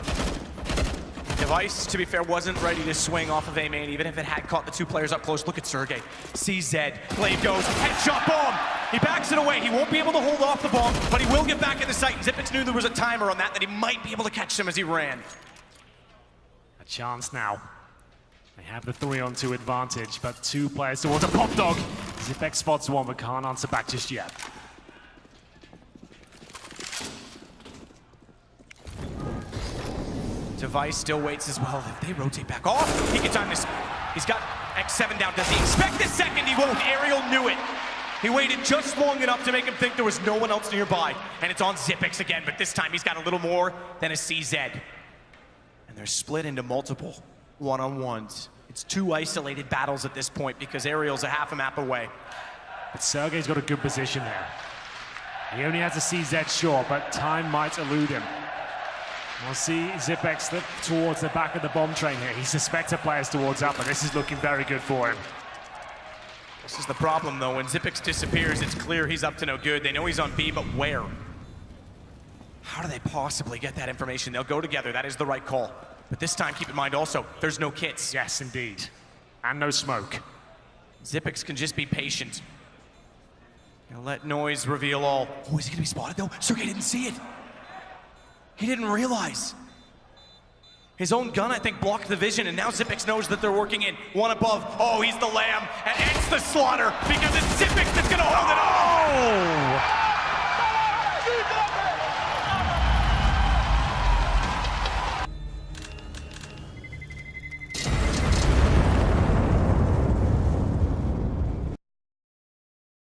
Katowice, to be fair, wasn't ready to swing off of A main, even if it had caught the 2 players up close. Look at Sergey. CZ. Blade goes. Headshot bomb. He backs it away. He won't be able to hold off the bomb, but he will get back in the sight. Xyp9x knew there was a timer on that he might be able to catch him as he ran. A chance now. They have the 3-on-2 advantage, but 2 players towards a Pop Dog. Xyp9x spots one, but can't answer back just yet. Katowice still waits as well. If they rotate back off, he can time this. He's got X7 down. Does he expect a second? He won't. Ariel knew it. He waited just long enough to make him think there was no one else nearby. And it's on Xyp9x again, but this time he's got a little more than a CZ. And they're split into multiple one-on-ones. It's 2 isolated battles at this point because Ariel's a half a map away. But Sergey's got a good position there. He only has a CZ short, but time might elude him. We'll see Xyp9x slip towards the back of the bomb train here. He suspects a player's towards up, but this is looking very good for him. This is the problem, though. When Xyp9x disappears, it's clear he's up to no good. They know he's on B, but where? How do they possibly get that information? They'll go together. That is the right call. But this time, keep in mind also, there's no kits. Yes, indeed. And no smoke. Xyp9x can just be patient. He'll let noise reveal all. Oh, is he gonna be spotted though? Sergey didn't see it. He didn't realize. His own gun, I think, blocked the vision, and now Xyp9x knows that they're working in. One above. Oh, he's the lamb, and ENCE the slaughter, because it's Xyp9x that's gonna hold it off.